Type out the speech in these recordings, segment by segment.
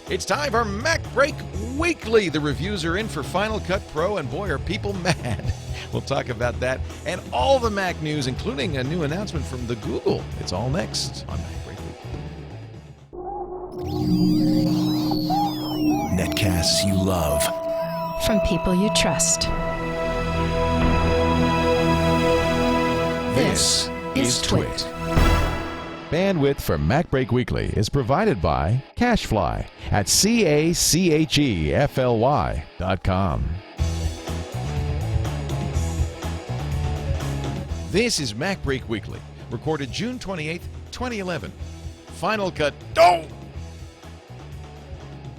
It's time for MacBreak Weekly. The reviews are in for Final Cut Pro, and boy, are people mad. We'll talk about that and all the Mac news, including a new announcement from the Google. It's all next on MacBreak Weekly. Netcasts you love. From people you trust. This is Twit. Bandwidth for MacBreak Weekly is provided by Cachefly at CACHEFLY.com. This is MacBreak Weekly, recorded June 28th, 2011. Final Cut. Oh!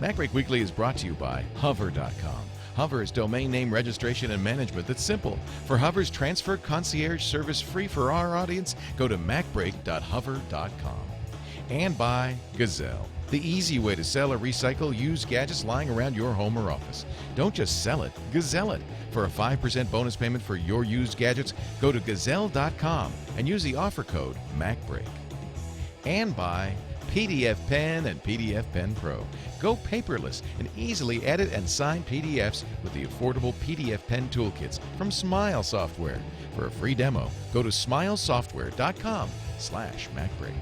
MacBreak Weekly is brought to you by Hover.com. Hover is domain name registration and management that's simple. For Hover's transfer concierge service free for our audience, go to macbreak.hover.com. And by Gazelle, the easy way to sell or recycle used gadgets lying around your home or office. Don't just sell it, Gazelle it. For a 5% bonus payment for your used gadgets, go to gazelle.com and use the offer code MacBreak. And by PDF Pen and PDF Pen Pro. Go paperless and easily edit and sign PDFs with the affordable PDF Pen toolkits from Smile Software. For a free demo, go to smilesoftware.com/MacBreak.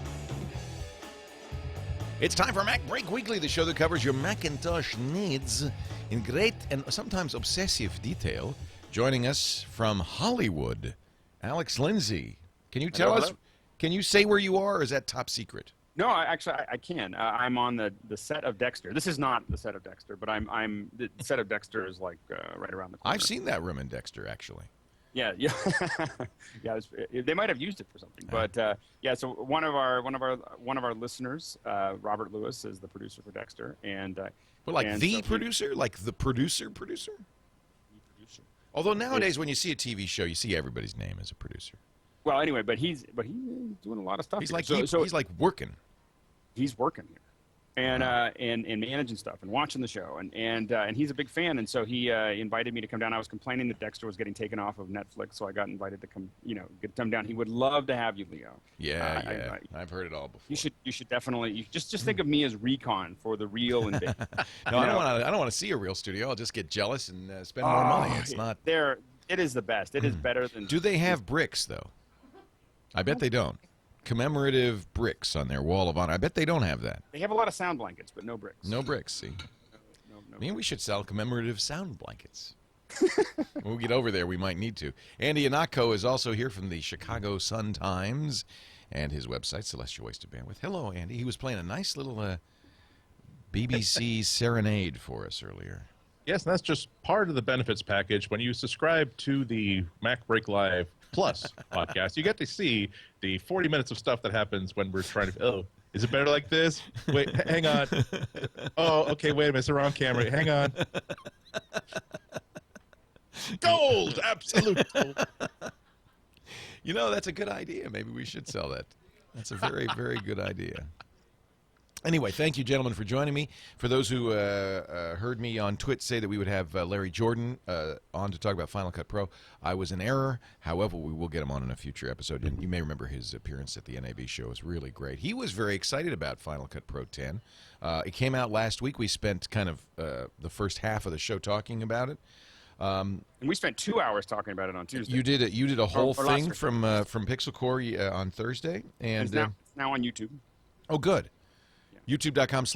It's time for MacBreak Weekly, the show that covers your Macintosh needs in great and sometimes obsessive detail. Joining us from Hollywood, Alex Lindsay. Can you tell us, can you say where you are, or is that top secret? No, I can. I'm on the set of Dexter. This is not the set of Dexter, but I'm the set of Dexter is like right around the corner. I've seen that room in Dexter, actually. Yeah. Yeah. They might have used it for something, but yeah. So one of our listeners, Robert Lewis, is the producer for Dexter, and well, like the producer, like the producer. The producer. Although nowadays, when you see a TV show, you see everybody's name as a producer. Well, anyway, but he's doing a lot of stuff. He's like he's like working. He's working here, and managing stuff and watching the show, and he's a big fan, and so he invited me to come down. I was complaining that Dexter was getting taken off of Netflix, so I got invited to come down. He would love to have you, Leo. Yeah, I've heard it all before. You should definitely just think of me as recon for the real and big. No, I don't want to see a real studio. I'll just get jealous and spend more money. It's not there. It is the best. It is better than. Do they have bricks though? I bet they don't. Commemorative bricks on their wall of honor. I bet they don't have that. They have a lot of sound blankets, but no bricks. No bricks, see? No Maybe we should sell commemorative sound blankets. When we get over there, we might need to. Andy Ihnatko is also here from the Chicago Sun-Times and his website, Celestial Waste of Bandwidth. Hello, Andy. He was playing a nice little BBC serenade for us earlier. Yes, and that's just part of the benefits package. When you subscribe to the MacBreak Live Plus podcast, you get to see the 40 minutes of stuff that happens when we're trying to, oh, is it better like this? Wait, hang on. Oh, okay, wait a minute, it's the wrong camera. Hang on. Gold! Absolute gold. You know, that's a good idea. Maybe we should sell that. That's a very, very good idea. Anyway, thank you, gentlemen, for joining me. For those who heard me on Twit say that we would have Larry Jordan on to talk about Final Cut Pro, I was in error. However, we will get him on in a future episode. And you may remember his appearance at the NAB show. It was really great. He was very excited about Final Cut Pro 10. It came out last week. We spent kind of the first half of the show talking about it. And we spent 2 hours talking about it on Tuesday. You did a whole thing from Pixel Core on Thursday. And it's now on YouTube. Oh, good. YouTube.com/ it's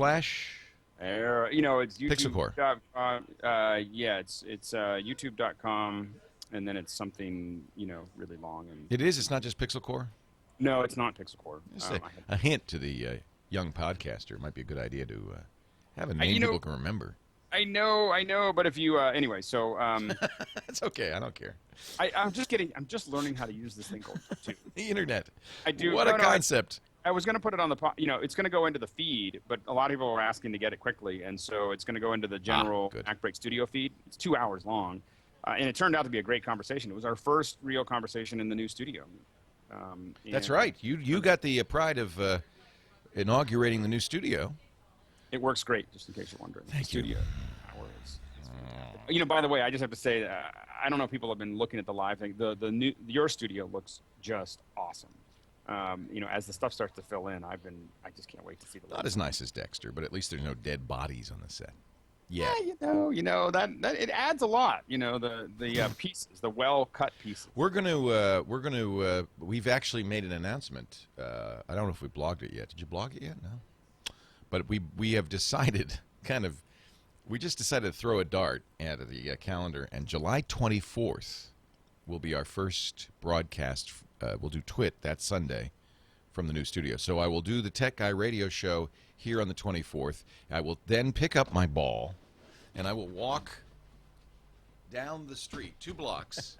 YouTube. Pixelcore. Yeah, it's YouTube.com, and then it's something really long. And it is. It's not just Pixel Core. No, it's not Pixel Core. A hint to the young podcaster. It might be a good idea to have a name people can remember. I know, but if you anyway, so it's okay. I don't care. I'm just learning how to use this thing called YouTube. The internet. I do. What a concept. I was going to put it on the, it's going to go into the feed, but a lot of people are asking to get it quickly, and so it's going to go into the general MacBreak Studio feed. It's 2 hours long, and it turned out to be a great conversation. It was our first real conversation in the new studio. That's right. You got the pride of inaugurating the new studio. It works great, just in case you're wondering. Thank you. Studio hours. By the way, I just have to say, I don't know if people have been looking at the live thing. Your studio looks just awesome. as the stuff starts to fill in, I just can't wait to see the. Not as nice as Dexter, but at least there's no dead bodies on the set. Yeah, that it adds a lot. The pieces, the well cut pieces. We've actually made an announcement. I don't know if we blogged it yet. Did you blog it yet? No. But we have decided, we just decided to throw a dart at the calendar, and July 24th will be our first broadcast. We'll do Twit that Sunday from the new studio. So I will do the Tech Guy radio show here on the 24th. I will then pick up my ball, and I will walk down the street 2 blocks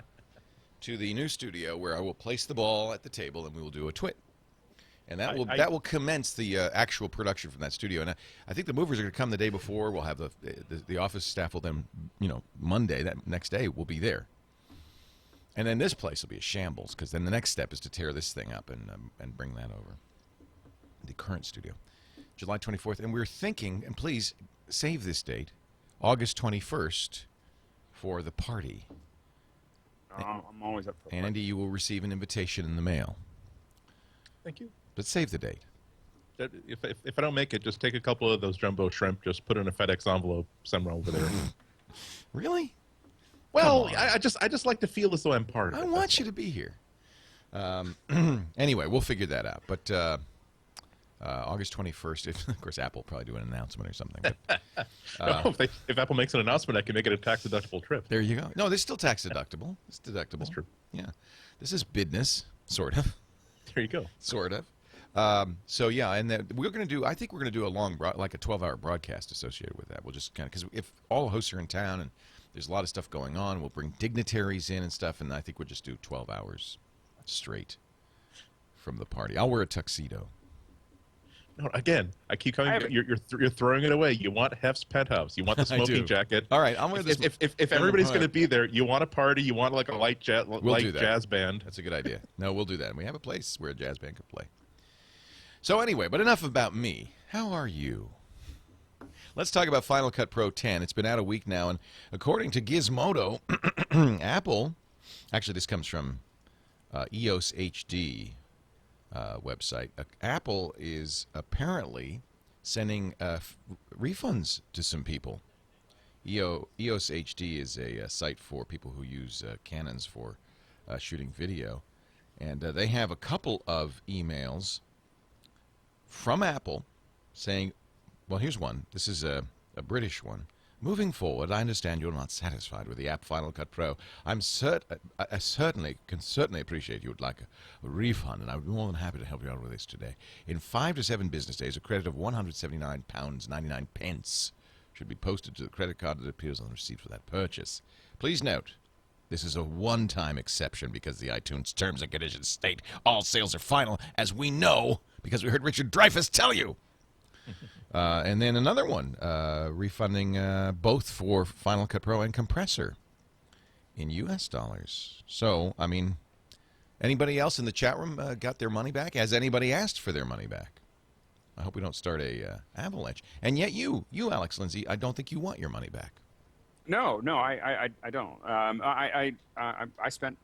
to the new studio, where I will place the ball at the table, and we will do a Twit. And that will commence the actual production from that studio. And I think the movers are going to come the day before. We'll have the office staff will then, Monday, that next day, we'll be there. And then this place will be a shambles, because then the next step is to tear this thing up and bring that over. The current studio. July 24th. And we're thinking, and please save this date, August 21st for the party. I'm always up for it. Andy, you will receive an invitation in the mail. Thank you. But save the date. If I don't make it, just take a couple of those jumbo shrimp, just put it in a FedEx envelope somewhere over there. Really? Well, I just like to feel as though I'm part of it. I want you to be here. Anyway, we'll figure that out. But August 21st, of course, Apple will probably do an announcement or something. But, no, if Apple makes an announcement, I can make it a tax-deductible trip. There you go. No, this is still tax-deductible. It's deductible. That's true. Yeah. This is business, sort of. There you go. Sort of. So, yeah, and then we're going to do, I think we're going to do a like a 12-hour broadcast associated with that. We'll just because if all hosts are in town and there's a lot of stuff going on, we'll bring dignitaries in and stuff, and I think we'll just do 12 hours straight from the party. I'll wear a tuxedo. No, again, I keep coming. You're throwing it away. You want Hef's penthouse. You want the smoking jacket. All right, I'm wear this. If everybody's going to be there, you want a party. You want like a light jazz band. That's a good idea. No, we'll do that. And we have a place where a jazz band could play. So anyway, but enough about me. How are you? Let's talk about Final Cut Pro 10. It's been out a week now, and according to Gizmodo, Apple. Actually, this comes from EOS HD. Website. Apple is apparently sending refunds to some people. EOS HD is a site for people who use Canons for shooting video, and they have a couple of emails from Apple saying, well, here's one. This is a British one. Moving forward, I understand you're not satisfied with the app Final Cut Pro. I certainly appreciate you would like a refund, and I'm more than happy to help you out with this today. In 5 to 7 business days, a credit of £179.99 should be posted to the credit card that appears on the receipt for that purchase. Please note, this is a one-time exception because the iTunes terms and conditions state all sales are final, as we know because we heard Richard Dreyfuss tell you. And then another one, refunding both for Final Cut Pro and Compressor in U.S. dollars. So, I mean, anybody else in the chat room got their money back? Has anybody asked for their money back? I hope we don't start a avalanche. And yet you, Alex Lindsay, I don't think you want your money back. No, I don't. I spent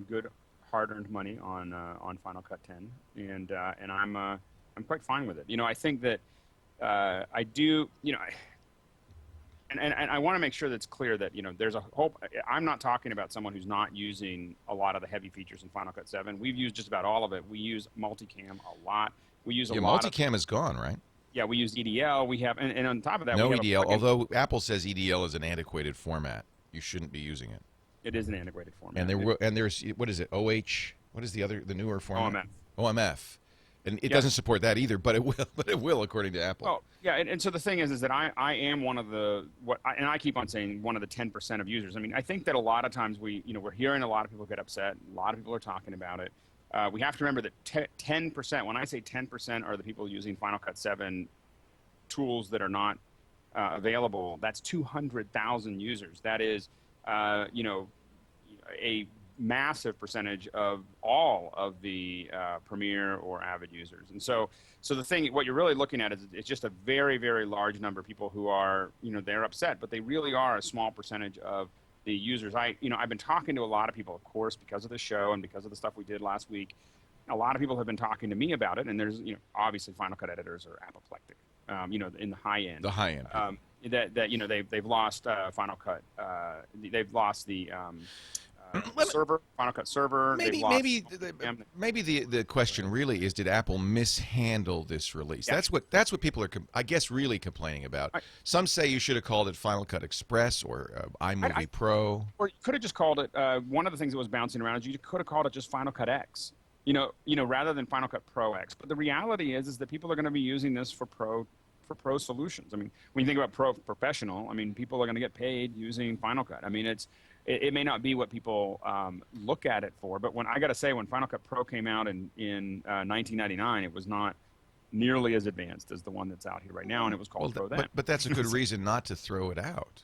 good hard-earned money on Final Cut 10, and I'm quite fine with it. I think that. I do, and I want to make sure that's clear that, there's a hope. I'm not talking about someone who's not using a lot of the heavy features in Final Cut 7. We've used just about all of it. We use multicam a lot. We use a lot. Multicam is gone, right? Yeah, we use EDL. We have, and on top of that, no we have EDL. Although Apple says EDL is an antiquated format, you shouldn't be using it. It is an antiquated format. And there's what is it? OH. What is the newer format? OMF. And it doesn't support that either, but it will. But it will, according to Apple. Well, yeah, and so the thing is that I am one of the and I keep on saying one of the 10% of users. I mean, I think that a lot of times we're hearing a lot of people get upset. A lot of people are talking about it. We have to remember that 10%. When I say 10% are the people using Final Cut 7 tools that are not available. That's 200,000 users. That is, a massive percentage of all of the Premiere or Avid users. And so the thing, what you're really looking at is it's just a very, very large number of people who are, they're upset, but they really are a small percentage of the users. I've been talking to a lot of people, of course, because of the show and because of the stuff we did last week. a lot of people have been talking to me about it, and there's obviously Final Cut editors are apoplectic, in the high end. The high end. That they've lost Final Cut. They've lost the server, Final Cut server. Maybe the question really is, did Apple mishandle this release? Yeah. That's what people are, I guess, really complaining about. Some say you should have called it Final Cut Express or iMovie Pro. Or you could have just called it. One of the things that was bouncing around is you could have called it just Final Cut X. Rather than Final Cut Pro X. But the reality is that people are going to be using this for pro solutions. I mean, when you think about professional, I mean, people are going to get paid using Final Cut. I mean, it may not be what people look at it for, but when Final Cut Pro came out in 1999, it was not nearly as advanced as the one that's out here right now, and it was called Pro then. But that's a good reason not to throw it out.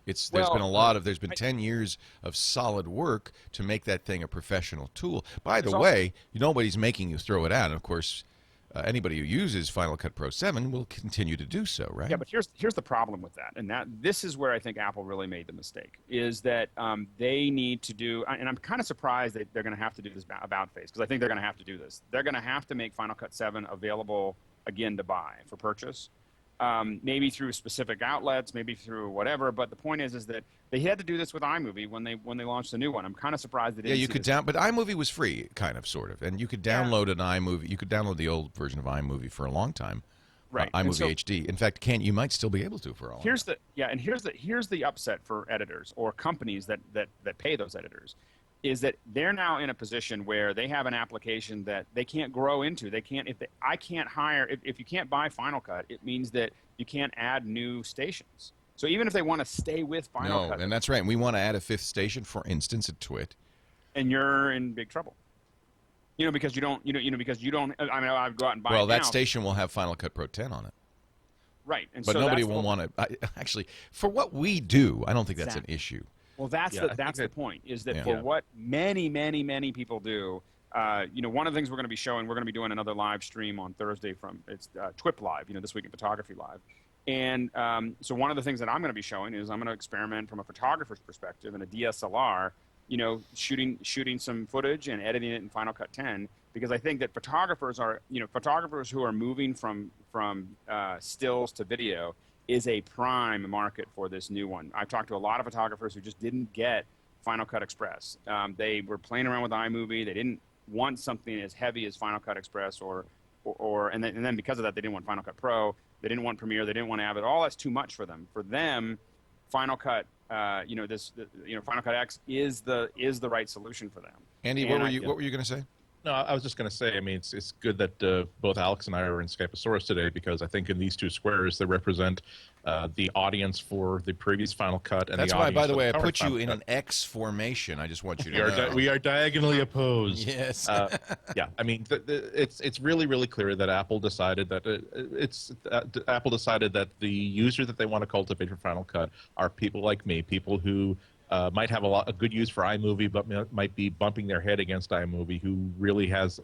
There's been 10 years of solid work to make that thing a professional tool. By the way, nobody's making you throw it out. And of course, anybody who uses Final Cut Pro 7 will continue to do so, right? Yeah, but here's the problem with that, and this is where I think Apple really made the mistake, is that they need to do, and I'm kind of surprised that they're going to have to do this about face, because I think they're going to have to do this. They're going to have to make Final Cut 7 available again to buy for purchase. Maybe through specific outlets, maybe through whatever. But the point is that they had to do this with iMovie when they launched the new one. I'm kind of surprised they didn't. Yeah, you could but iMovie was free, kind of, sort of, and you could download an iMovie. You could download the old version of iMovie for a long time, right? iMovie HD. In fact, you might still be able to for a long time. Here's the upset for editors or companies that pay those editors, is that they're now in a position where they have an application that they can't grow into. They can't, if you can't buy Final Cut, it means that you can't add new stations. So even if they want to stay with Final Cut. No, and that's right. And we want to add a fifth station, for instance, at Twit. And you're in big trouble. Because you don't, I mean, I'd go out and buy it now. That station will have Final Cut Pro 10 on it. Right. And but so nobody will want to, actually, for what we do, I don't think that's an issue. Well, that's the point, is that for what many, many, many people do, one of the things we're going to be doing another live stream on Thursday it's TWIP Live, This Week in Photography Live. And so one of the things that I'm going to be showing is I'm going to experiment from a photographer's perspective in a DSLR, shooting some footage and editing it in Final Cut 10, because I think that photographers who are moving from stills to video is a prime market for this new one. I've talked to a lot of photographers who just didn't get Final Cut Express. They were playing around with iMovie. They didn't want something as heavy as Final Cut Express, and then because of that, they didn't want Final Cut Pro. They didn't want Premiere. They didn't want Avid. All that's too much for them. For them, Final Cut, Final Cut X is the right solution for them. Andy, what were you going to say? No, I was just going to say, I mean, it's good that both Alex and I are in Skyposaurus today, because I think in these two squares they represent the audience for the previous Final Cut. And that's the why, audience by the way, I put you in Cut. an X formation. I just want you to know. We are diagonally opposed. Yes. Yeah, I mean, it's really, really clear that Apple decided that Apple decided that the user that they want to cultivate for Final Cut are people like me, people who might have a good use for iMovie, but might be bumping their head against iMovie, who really has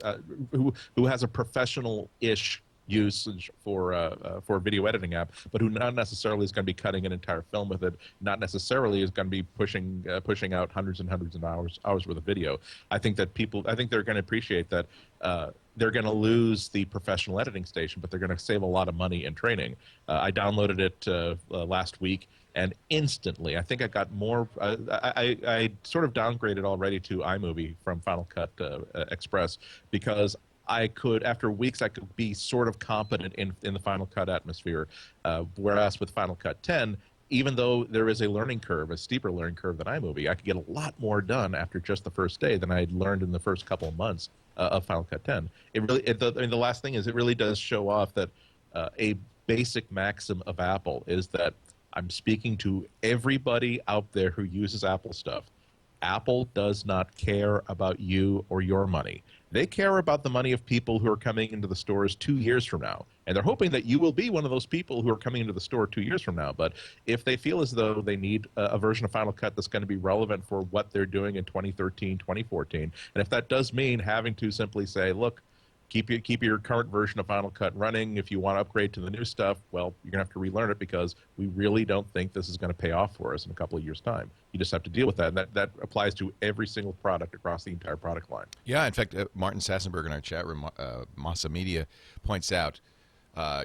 who has a professional-ish usage for a video editing app, but who not necessarily is going to be cutting an entire film with it, not necessarily is going to be pushing out hundreds and hundreds of hours worth of video. I think they're going to appreciate that. They're going to lose the professional editing station, but they're going to save a lot of money in training. I downloaded it last week, and instantly, I think I got more. I sort of downgraded already to iMovie from Final Cut Express, because after weeks, I could be sort of competent in the Final Cut atmosphere. Whereas with Final Cut 10, even though there is a learning curve, a steeper learning curve than iMovie, I could get a lot more done after just the first day than I had learned in the first couple of months of Final Cut 10. The last thing is, it really does show off that a basic maxim of Apple is that I'm speaking to everybody out there who uses Apple stuff. Apple does not care about you or your money. They care about the money of people who are coming into the stores 2 years from now. And they're hoping that you will be one of those people who are coming into the store 2 years from now. But if they feel as though they need a version of Final Cut that's going to be relevant for what they're doing in 2013, 2014, and if that does mean having to simply say, look, keep your current version of Final Cut running. If you want to upgrade to the new stuff, well, you're going to have to relearn it because we really don't think this is going to pay off for us in a couple of years' time. You just have to deal with that, and that applies to every single product across the entire product line. Yeah, in fact, Martin Sassenberg in our chat room, Masa Media, points out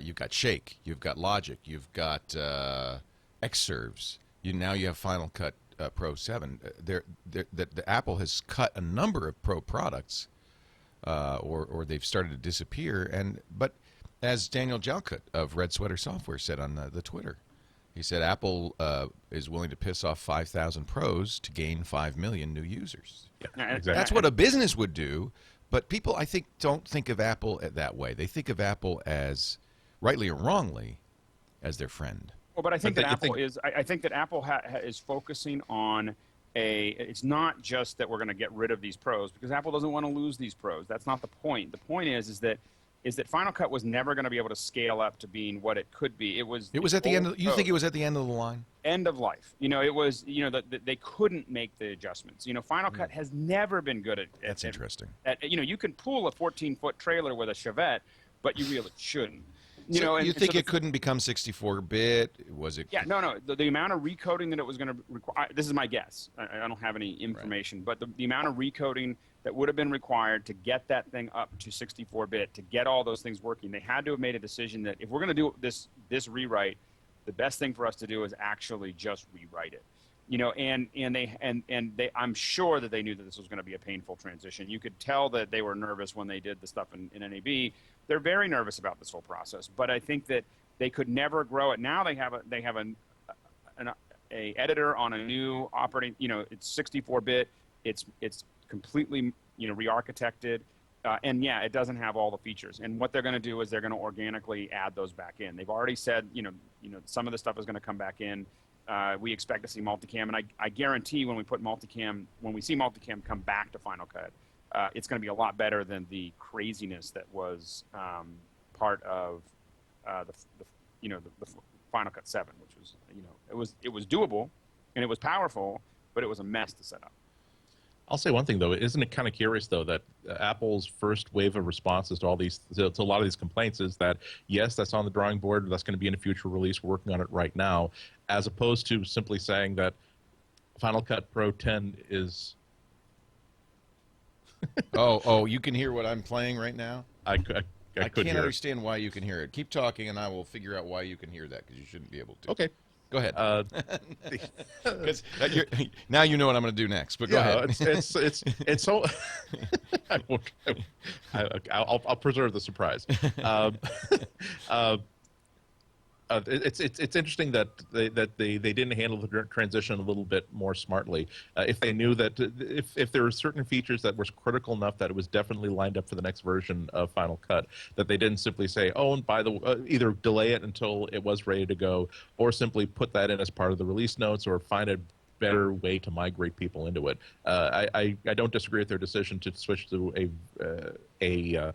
you've got Shake, you've got Logic, you've got Xserves. Now you have Final Cut Pro 7. The Apple has cut a number of Pro products, or they've started to disappear. But as Daniel Jalkut of Red Sweater Software said on the Twitter, he said Apple is willing to piss off 5,000 pros to gain 5 million new users. Yeah, exactly. That's what a business would do. But people, I think, don't think of Apple that way. They think of Apple as, rightly or wrongly, as their friend. Well, but I think that Apple is. I think that Apple is focusing on it's not just that we're going to get rid of these pros, because Apple doesn't want to lose these pros. That's not the point. The point is that Final Cut was never going to be able to scale up to being what it could be. It was at the end. You think it was at the end of the line? End of life. It was. They couldn't make the adjustments. Final Cut has never been good at. That's interesting. You can pull a 14-foot trailer with a Chevette, but you really shouldn't. So you think it couldn't become 64-bit? Was it? Yeah, no. The amount of recoding that it was going to require, this is my guess. I don't have any information, right. But the amount of recoding that would have been required to get that thing up to 64-bit, to get all those things working, they had to have made a decision that if we're going to do this rewrite, the best thing for us to do is actually just rewrite it. I'm sure that they knew that this was going to be a painful transition. You could tell that they were nervous when they did the stuff in NAB. They're very nervous about this whole process, but I think that they could never grow it. Now they have an editor on a new operating. It's 64-bit. It's completely re-architected, and yeah, it doesn't have all the features. And what they're going to do is they're going to organically add those back in. They've already said some of the stuff is going to come back in. We expect to see multicam, and I guarantee when we see multicam come back to Final Cut, it's going to be a lot better than the craziness that was part of the Final Cut 7, which was it was doable and it was powerful, but it was a mess to set up. I'll say one thing though, isn't it kind of curious though that Apple's first wave of responses to a lot of these complaints is that yes, that's on the drawing board, that's going to be in a future release, we're working on it right now, as opposed to simply saying that Final Cut Pro 10 is. Oh, you can hear what I'm playing right now? I can't understand why you can hear it. Keep talking, and I will figure out why you can hear that, because you shouldn't be able to. Okay. Go ahead. Now you know what I'm going to do next, but go ahead. It's so. I'll preserve the surprise. It's interesting that they didn't handle the transition a little bit more smartly. If they knew that if there were certain features that were critical enough that it was definitely lined up for the next version of Final Cut, that they didn't simply say, oh, and by the either delay it until it was ready to go, or simply put that in as part of the release notes, or find a better way to migrate people into it. I don't disagree with their decision to switch to a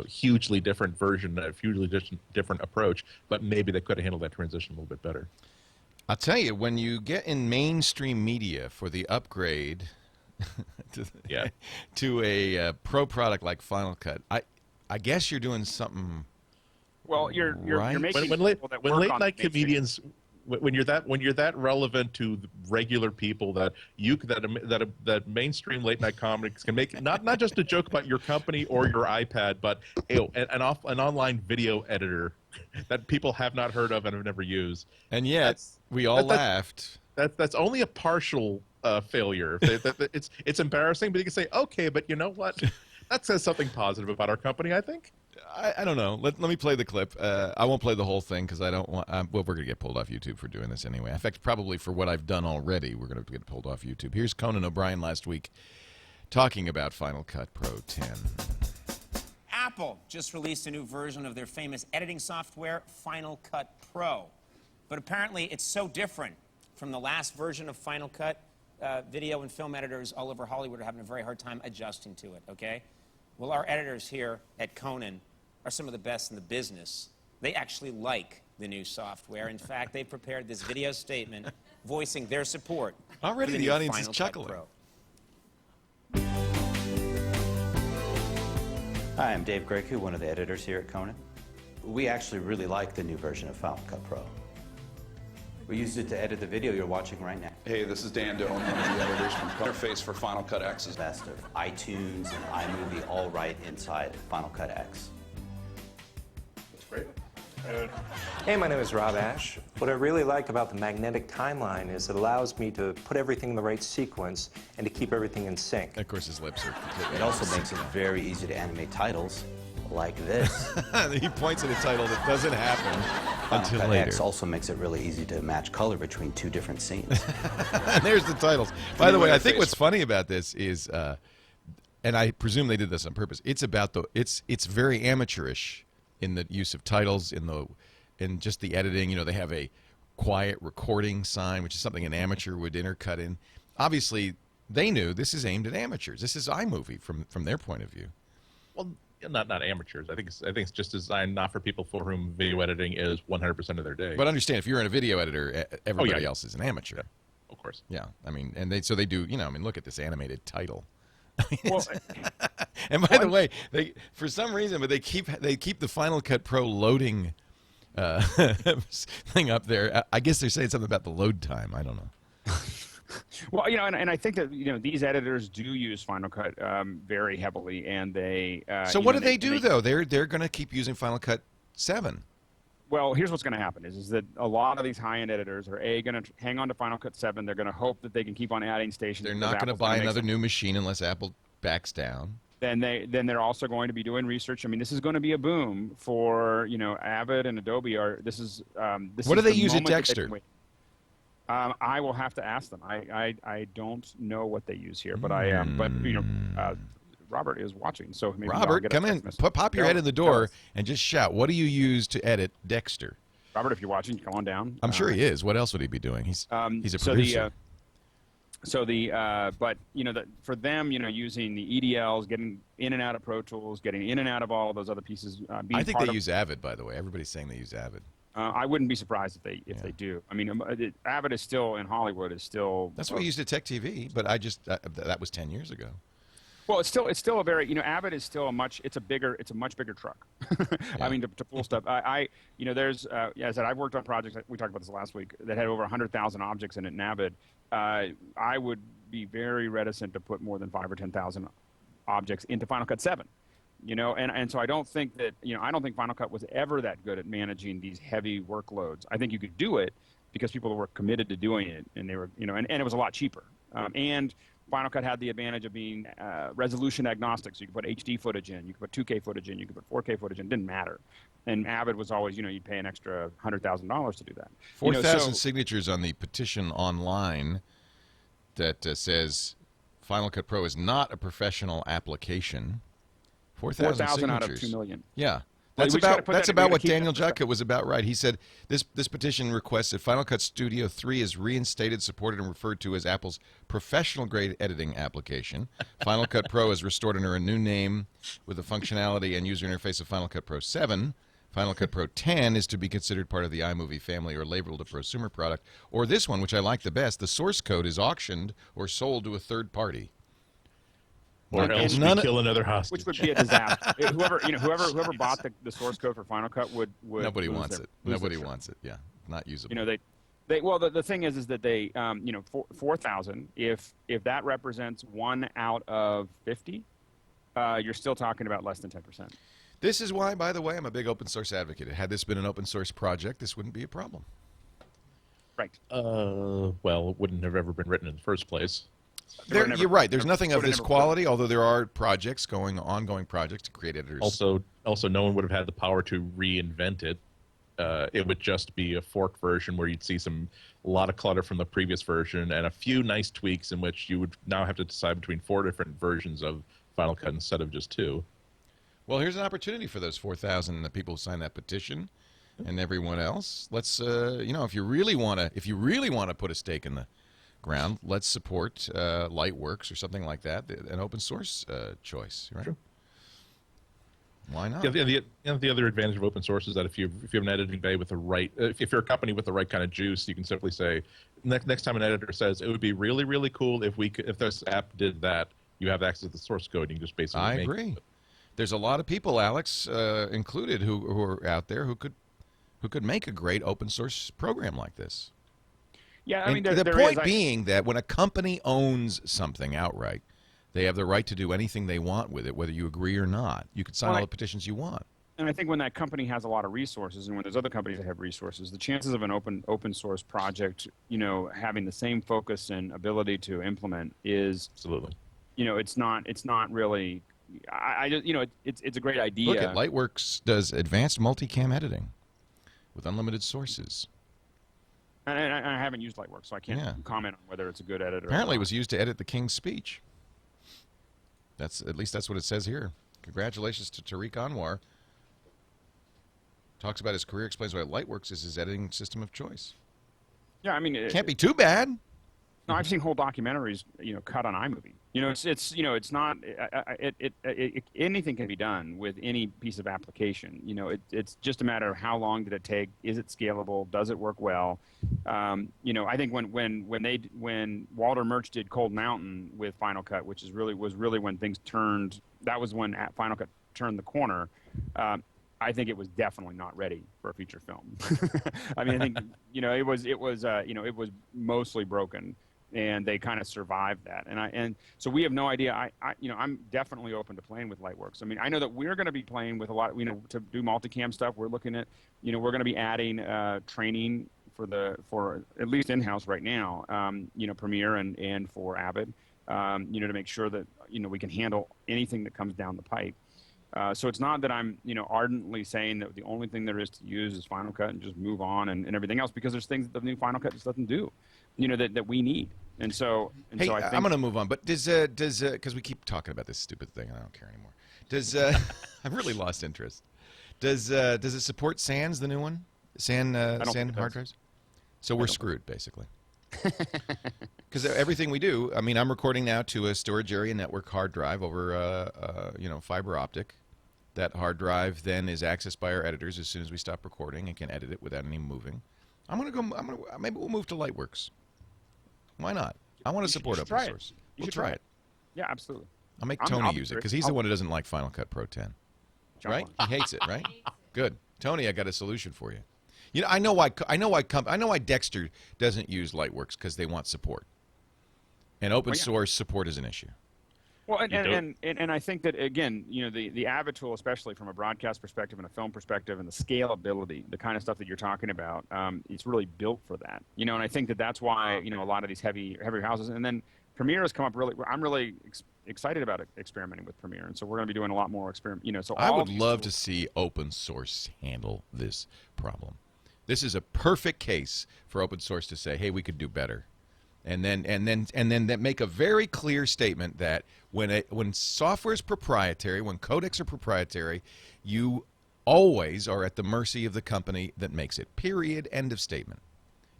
hugely different version, a hugely different approach, but maybe they could have handled that transition a little bit better. I'll tell you, when you get in mainstream media for the upgrade to a pro product like Final Cut, I guess you're doing something. Well, you're making when late night comedians. When you're that relevant to regular people that mainstream late night comics can make not just a joke about your company or your iPad, but an online video editor that people have not heard of and have never used. And yet we all laughed. That's only a partial failure. It's embarrassing, but you can say, okay, but you know what? That says something positive about our company, I think. I don't know. Let me play the clip. I won't play the whole thing because I don't want. Well, we're going to get pulled off YouTube for doing this anyway. In fact, probably for what I've done already, we're going to get pulled off YouTube. Here's Conan O'Brien last week talking about Final Cut Pro 10. Apple just released a new version of their famous editing software, Final Cut Pro. But apparently it's so different from the last version of Final Cut, video and film editors all over Hollywood are having a very hard time adjusting to it, okay? Well, our editors here at Conan are some of the best in the business. They actually like the new software. In fact, they've prepared this video statement voicing their support. Already the audience is chuckling. Hi, I'm Dave Grecu, one of the editors here at Conan. We actually really like the new version of Final Cut Pro. We used it to edit the video you're watching right now. Hey, this is Dan Doan, one of the editors from Interface for Final Cut X's. Best of iTunes and iMovie all right inside Final Cut X. That's great. Hey, my name is Rob Ash. What I really like about the magnetic timeline is it allows me to put everything in the right sequence and to keep everything in sync. Of course, his lips are completely. It also makes it very easy to animate titles like this. He points at a title that doesn't happen Final until Cut later. X also makes it really easy to match color between two different scenes. And there's the titles. By the way, I think what's funny about this is, and I presume they did this on purpose. It's about it's very amateurish in the use of titles, in just the editing. You know, they have a quiet recording sign, which is something an amateur would intercut in. Obviously, they knew this is aimed at amateurs. This is iMovie from their point of view. Well, not amateurs. I think it's just designed not for people for whom video editing is 100% of their day. But understand, if you're in a video editor, everybody else is an amateur. Yeah, of course. Yeah, I mean, and they do. You know, I mean, look at this animated title. Well, and by the way, they for some reason, but they keep the Final Cut Pro loading thing up there. I guess they're saying something about the load time. I don't know. Well, you know, and I think that, you know, these editors do use Final Cut very heavily, and they. So what do they do though? They're going to keep using Final Cut 7. Well, here's what's going to happen is that a lot of these high-end editors are going to hang on to Final Cut 7. They're going to hope that they can keep on adding stations. They're not going to buy another new machine unless Apple backs down. Then they're also going to be doing research. I mean, this is going to be a boom for, you know, Avid and Adobe. This is what do they use at Dexter? I will have to ask them. I don't know what they use here, but but you know, Robert is watching, so maybe Robert, come in, pop your head in the door, and just shout. What do you use to edit Dexter? Robert, if you're watching, come on down. I'm sure he is. What else would he be doing? He's a producer. But you know, for them, you know, using the EDLs, getting in and out of Pro Tools, getting in and out of all of those other pieces. I think they use Avid, by the way. Everybody's saying they use Avid. I wouldn't be surprised if they do. I mean, Avid is still in Hollywood. Is still. That's what we used at Tech TV, but I just that was 10 years ago. Well, it's still a very, you know, Avid is still a much bigger truck. I mean, to pull stuff. You know, there's, as I said, I've worked on projects, we talked about this last week, that had over 100,000 objects in it in Avid. I would be very reticent to put more than 5,000 or 10,000 objects into Final Cut 7. You know, and so I don't think that, you know, I don't think Final Cut was ever that good at managing these heavy workloads. I think you could do it because people were committed to doing it, and they were, you know, and it was a lot cheaper. And Final Cut had the advantage of being resolution agnostic, so you could put HD footage in, you could put 2K footage in, you could put 4K footage in. It didn't matter. And Avid was always, you know, you'd pay an extra $100,000 to do that. 4,000 signatures on the petition online that says Final Cut Pro is not a professional application. 4,000 out of 2 million. Yeah. Well, That's about what Daniel Jutka was about right. He said this petition requests that Final Cut Studio 3 is reinstated, supported, and referred to as Apple's professional-grade editing application. Final Cut Pro is restored under a new name with the functionality and user interface of Final Cut Pro 7. Final Cut Pro 10 is to be considered part of the iMovie family or labeled a prosumer product. Or this one, which I like the best, the source code is auctioned or sold to a third party. Or else we kill another hostage. Which would be a disaster. Whoever bought the source code for Final Cut would nobody wants it. Nobody wants it. Yeah, not usable. You know, well, the thing is that they, you know, 4,000. If that represents 1 out of 50, you're still talking about less than 10%. This is why, by the way, I'm a big open source advocate. Had this been an open source project, this wouldn't be a problem. Right. Well, it wouldn't have ever been written in the first place. You're right. There's nothing of this quality, although there are projects ongoing projects to create editors. Also, no one would have had the power to reinvent it. It would just be a forked version where you'd see a lot of clutter from the previous version and a few nice tweaks in which you would now have to decide between 4 different versions of Final Cut instead of just 2. Well, here's an opportunity for those 4,000 people who signed that petition and everyone else. Let's, you know, if you really want to put a stake in the ground, let's support Lightworks or something like that, an open source choice, right? Sure. Why not? Yeah, the other advantage of open source is that if you have an editing bay with the right, if you're a company with the right kind of juice, you can simply say, next time an editor says it would be really, really cool if this app did that, you have access to the source code. And you can just basically. I agree. There's a lot of people, Alex included, who are out there who could make a great open source program like this. Yeah, I mean, the point being that when a company owns something outright, they have the right to do anything they want with it, whether you agree or not. You can sign all the petitions you want. And I think when that company has a lot of resources, and when there's other companies that have resources, the chances of an open source project, having the same focus and ability to implement is absolutely. It's not really. It's a great idea. Look at Lightworks does advanced multicam editing with unlimited sources. And I haven't used Lightworks, so I can't comment on whether it's a good editor. Apparently, it was used to edit the King's Speech. At least that's what it says here. Congratulations to Tariq Anwar. Talks about his career, explains why Lightworks is his editing system of choice. Yeah, I mean, it can't be too bad. No, I've seen whole documentaries, cut on iMovie. It's not. Anything can be done with any piece of application. It's just a matter of how long did it take? Is it scalable? Does it work well? I think when Walter Murch did Cold Mountain with Final Cut, which was really when things turned. That was when Final Cut turned the corner. I think it was definitely not ready for a feature film. I mean, I think it was mostly broken. And they kind of survived that, and so we have no idea. I'm definitely open to playing with Lightworks. I mean, I know that we're going to be playing with a lot. To do multicam stuff, we're looking at. We're going to be adding training for at least in-house right now. Premiere and for Avid. To make sure that we can handle anything that comes down the pipe. So it's not that I'm ardently saying that the only thing there is to use is Final Cut and just move on and everything else, because there's things that the new Final Cut just doesn't do. That we need. And so I think I'm going to move on, but does because we keep talking about this stupid thing and I don't care anymore. Does I've really lost interest. Does it support SANs, the new one? SAN hard drives? So we're screwed basically. Because everything we do, I mean, I'm recording now to a storage area network hard drive over fiber optic. That hard drive then is accessed by our editors as soon as we stop recording and can edit it without any moving. Maybe we'll move to Lightworks. Why not? I want to support open source. We'll try it. Yeah, absolutely. I'll make Tony use it because he's the one who doesn't like Final Cut Pro 10. Right? He hates it, right? Good. Tony, I got a solution for you. I know why Dexter doesn't use Lightworks, because they want support. And open source support is an issue. Well, and I think that, again, the Avid tool, especially from a broadcast perspective and a film perspective, and the scalability, the kind of stuff that you're talking about, it's really built for that. And I think that that's why, a lot of these heavy houses, and then Premiere has come up really. I'm really excited about experimenting with Premiere, and so we're going to be doing a lot more experiment. So I would love to see open source handle this problem. This is a perfect case for open source to say, hey, we could do better. And then make a very clear statement that when software is proprietary, when codecs are proprietary, you always are at the mercy of the company that makes it. Period. End of statement.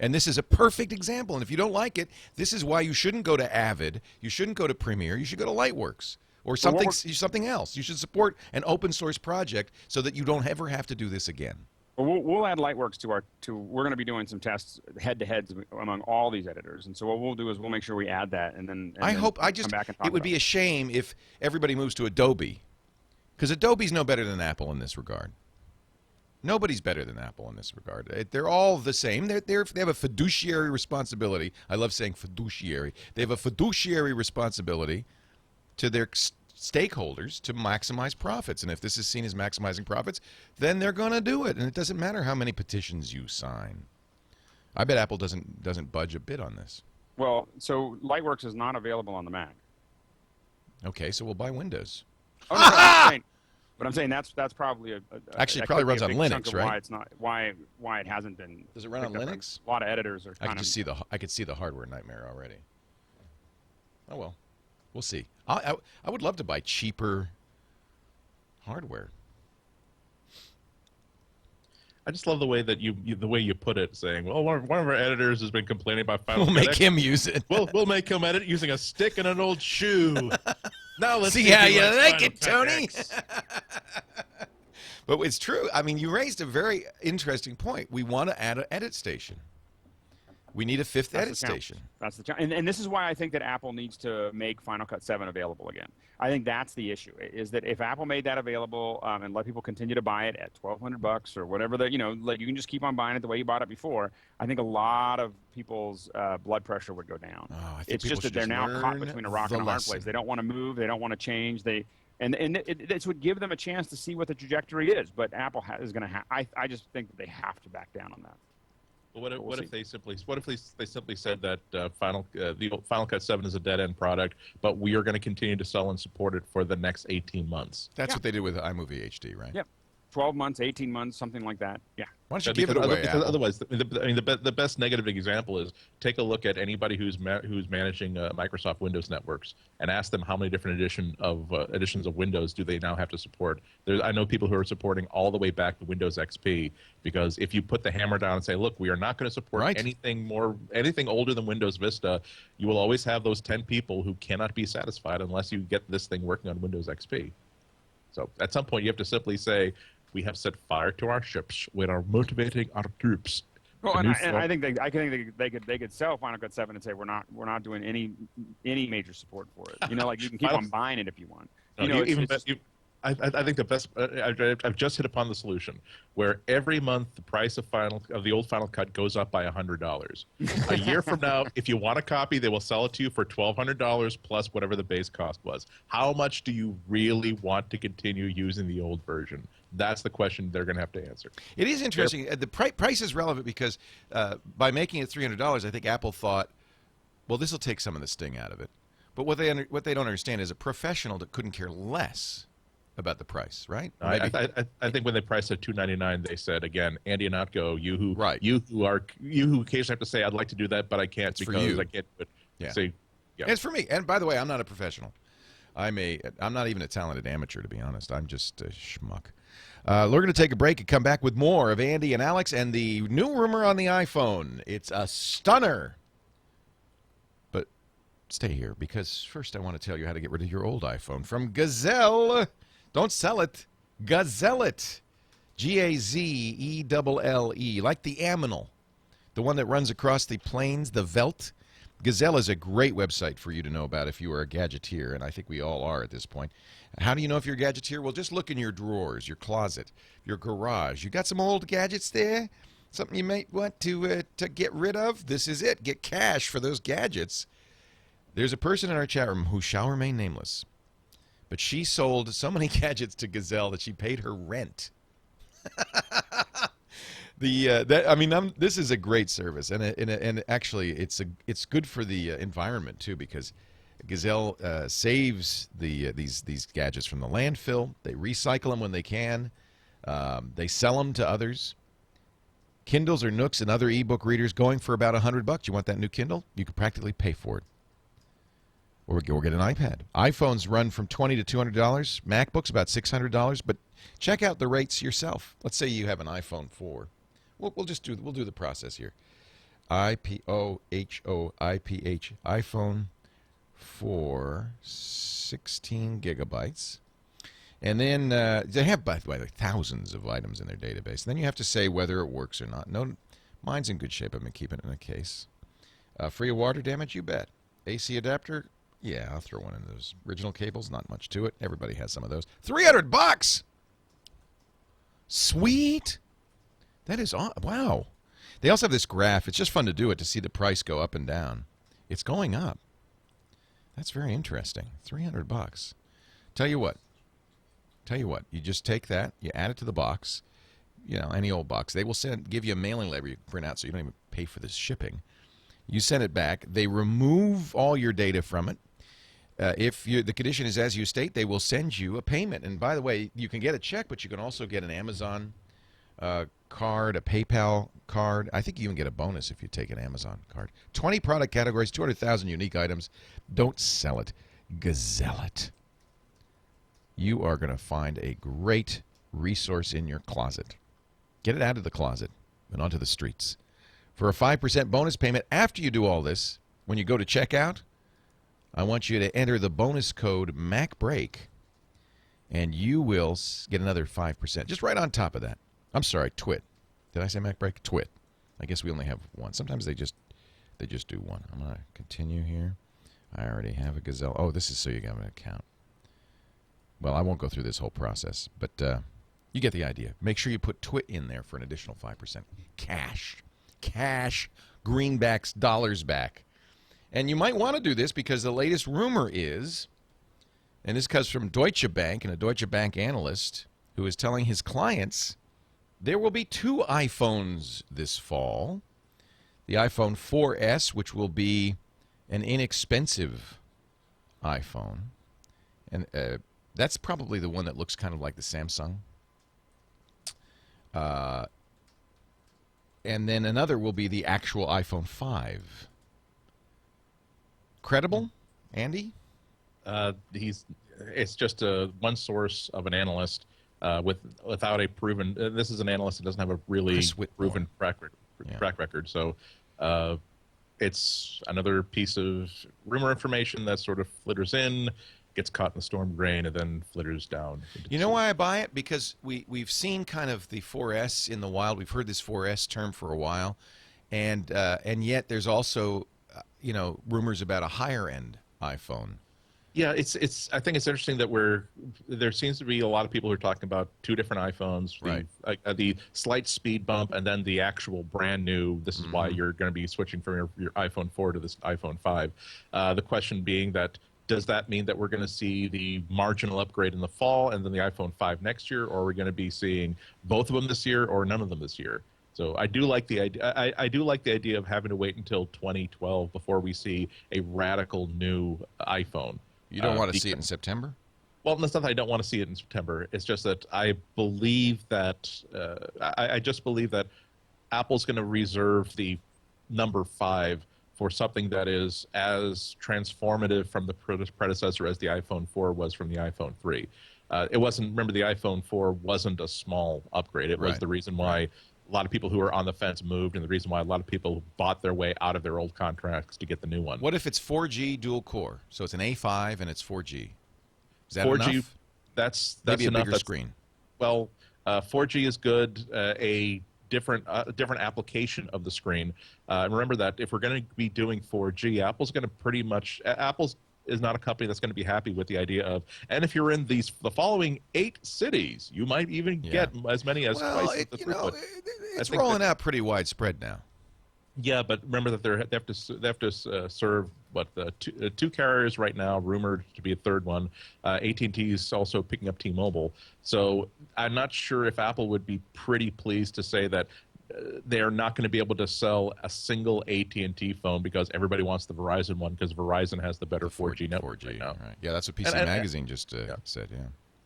And this is a perfect example. And if you don't like it, this is why you shouldn't go to Avid. You shouldn't go to Premiere. You should go to Lightworks or something else. You should support an open source project so that you don't ever have to do this again. Well, we'll add Lightworks we're going to be doing some tests head-to-heads among all these editors, and so what we'll do is we'll make sure we add that, and then come back and talk it would be a shame if everybody moves to Adobe, because Adobe's no better than Apple in this regard. Nobody's better than Apple in this regard. They're all the same. They have a fiduciary responsibility. I love saying fiduciary. They have a fiduciary responsibility to their stakeholders to maximize profits, and if this is seen as maximizing profits, then they're going to do it, and it doesn't matter how many petitions you sign. I bet Apple doesn't budge a bit on this. Well, so Lightworks is not available on the Mac. Okay, so we'll buy Windows. Oh, no, but I'm saying that's probably actually it probably runs on Linux, right? Why it's not why it hasn't been. Does it run on Linux? A lot of editors are. I could see the hardware nightmare already. Oh well. We'll see. I would love to buy cheaper hardware. I just love the way that you put it, saying, "Well, one of our editors has been complaining about Final Cut. We'll make him use it. We'll make him edit using a stick and an old shoe." Now let's see how you like it, Tony. But it's true. I mean, you raised a very interesting point. We want to add an edit station. We need a fifth That's edit the challenge. station. That's the challenge. And this is why I think that Apple needs to make Final Cut 7 available again. I think that's the issue, is that if Apple made that available and let people continue to buy it at $1,200 or whatever, you can just keep on buying it the way you bought it before, I think a lot of people's blood pressure would go down. Oh, I think it's just people that they're should now just caught learn between a rock the and a hard lesson. place. They don't want to move. They don't want to change. This would give them a chance to see what the trajectory is. But Apple is going to I just think that they have to back down on that. Well, what if they simply said that the Final Cut 7 is a dead end product, but we are going to continue to sell and support it for the next 18 months? That's what they did with iMovie HD, right? Yep. 12 months, 18 months, something like that. Yeah. Why don't you give it away, Apple? Otherwise, the best negative example is take a look at anybody who's managing Microsoft Windows networks and ask them how many different editions of Windows do they now have to support. I know people who are supporting all the way back to Windows XP, because if you put the hammer down and say, look, we are not going to support anything older than Windows Vista, you will always have those 10 people who cannot be satisfied unless you get this thing working on Windows XP. So at some point, you have to simply say, we have set fire to our ships. We are motivating our troops. Well, and I think they could sell Final Cut 7 and say we're not doing any major support for it. You can keep on buying it if you want. I think the best. I've just hit upon the solution where every month the price of the old Final Cut goes up by $100. A year from now, if you want a copy, they will sell it to you for $1,200 plus whatever the base cost was. How much do you really want to continue using the old version? That's the question they're going to have to answer. It is interesting. The price is relevant because by making it $300, I think Apple thought, well, this will take some of the sting out of it. But what they don't understand is a professional that couldn't care less about the price, right? I think when they priced at $299, they said again, Andy Ihnatko, you who occasionally have to say, I'd like to do that, but I can't because I can't. But say, yeah. It's for me. And by the way, I'm not a professional. I'm not even a talented amateur, to be honest. I'm just a schmuck. We're going to take a break and come back with more of Andy and Alex and the new rumor on the iPhone. It's a stunner. But stay here, because first I want to tell you how to get rid of your old iPhone from Gazelle. Don't sell it. Gazelle it. Gazelle, like the aminal, the one that runs across the plains, the veldt. Gazelle is a great website for you to know about if you are a gadgeteer, and I think we all are at this point. How do you know if you're a gadgeteer? Well, just look in your drawers, your closet, your garage. You got some old gadgets there? Something you might want to get rid of? This is it. Get cash for those gadgets. There's a person in our chat room who shall remain nameless, but she sold so many gadgets to Gazelle that she paid her rent. This is a great service, and actually it's good for the environment too, because Gazelle saves these gadgets from the landfill. They recycle them when they can. They sell them to others. Kindles or Nooks and other ebook readers going for about $100. You want that new Kindle? You could practically pay for it. Or get an iPad. iPhones run from $20 to $200. MacBooks about $600. But check out the rates yourself. Let's say you have an iPhone 4. We'll do the process here. IPOHOIPH iPhone 4, 16 gigabytes. And then they have, by the way, like thousands of items in their database. And then you have to say whether it works or not. No, mine's in good shape. I've been keeping it in a case. Free of water damage, you bet. AC adapter, yeah, I'll throw one in those. Original cables, not much to it. Everybody has some of those. $300. Sweet. That is wow. They also have this graph. It's just fun to do it to see the price go up and down. It's going up. That's very interesting. $300. Tell you what. You just take that, you add it to the box, any old box. They will give you a mailing label you can print out, so you don't even pay for the shipping. You send it back. They remove all your data from it. If the condition is as you state, they will send you a payment. And by the way, you can get a check, but you can also get an Amazon card, a PayPal card. I think you even get a bonus if you take an Amazon card. 20 product categories, 200,000 unique items. Don't sell it. Gazelle it. You are going to find a great resource in your closet. Get it out of the closet and onto the streets. For a 5% bonus payment after you do all this, when you go to checkout, I want you to enter the bonus code MacBreak, and you will get another 5%, just right on top of that. I'm sorry, TWIT. Did I say MacBreak? TWIT. I guess we only have one. Sometimes they just they just do one. I'm going to continue here. I already have a Gazelle. Oh, this is so you got an account. Well, I won't go through this whole process, but you get the idea. Make sure you put TWIT in there for an additional 5%. Cash, greenbacks, dollars back. And you might want to do this because the latest rumor is, and this comes from Deutsche Bank and a Deutsche Bank analyst who is telling his clients there will be 2 iPhones this fall. The iPhone 4S, which will be an inexpensive iPhone. And that's probably the one that looks kind of like the Samsung. And then another will be the actual iPhone 5. Credible, Andy? It's just one source of an analyst without a proven. This is an analyst that doesn't have a really proven track record. So it's another piece of rumor information that sort of flitters in, gets caught in the storm drain, and then flitters down. You know why I buy it? Because we've seen kind of the 4S in the wild. We've heard this 4S term for a while, and yet there's also rumors about a higher end iPhone. Yeah, it's. I think it's interesting that there seems to be a lot of people who are talking about 2 different iPhones, right? The slight speed bump, and then the actual brand new. This is why you're going to be switching from your iPhone 4 to this iPhone 5. The question being that, does that mean that we're going to see the marginal upgrade in the fall and then the iPhone 5 next year, or are we going to be seeing both of them this year or none of them this year? So I do like the idea. I do like the idea of having to wait until 2012 before we see a radical new iPhone. You don't want to see it in September? Well, it's not that I don't want to see it in September. It's just that I believe that I just believe that Apple's going to reserve the number 5 for something that is as transformative from the predecessor as the iPhone 4 was from the iPhone 3. It wasn't. Remember, the iPhone 4 wasn't a small upgrade. It was the reason why a lot of people who were on the fence moved, and the reason why a lot of people bought their way out of their old contracts to get the new one. What if it's 4G dual core? So it's an A5 and it's 4G. Is that 4G, enough? That's maybe enough. A bigger screen. Well, 4G is good. A different application of the screen. Remember that if we're going to be doing 4G, Apple's going to pretty much. Apple's is not a company that's going to be happy with the idea of, and if you're in the following 8 cities, you might even get as many as twice the throughput. It's rolling out pretty widespread now. Yeah, but remember that they have to serve two carriers right now, rumored to be a third one. AT&T is also picking up T-Mobile, so I'm not sure if Apple would be pretty pleased to say that they are not going to be able to sell a single AT&T phone because everybody wants the Verizon one because Verizon has the better 4G network right now. Right. Yeah, that's what PC Magazine just said. Yeah.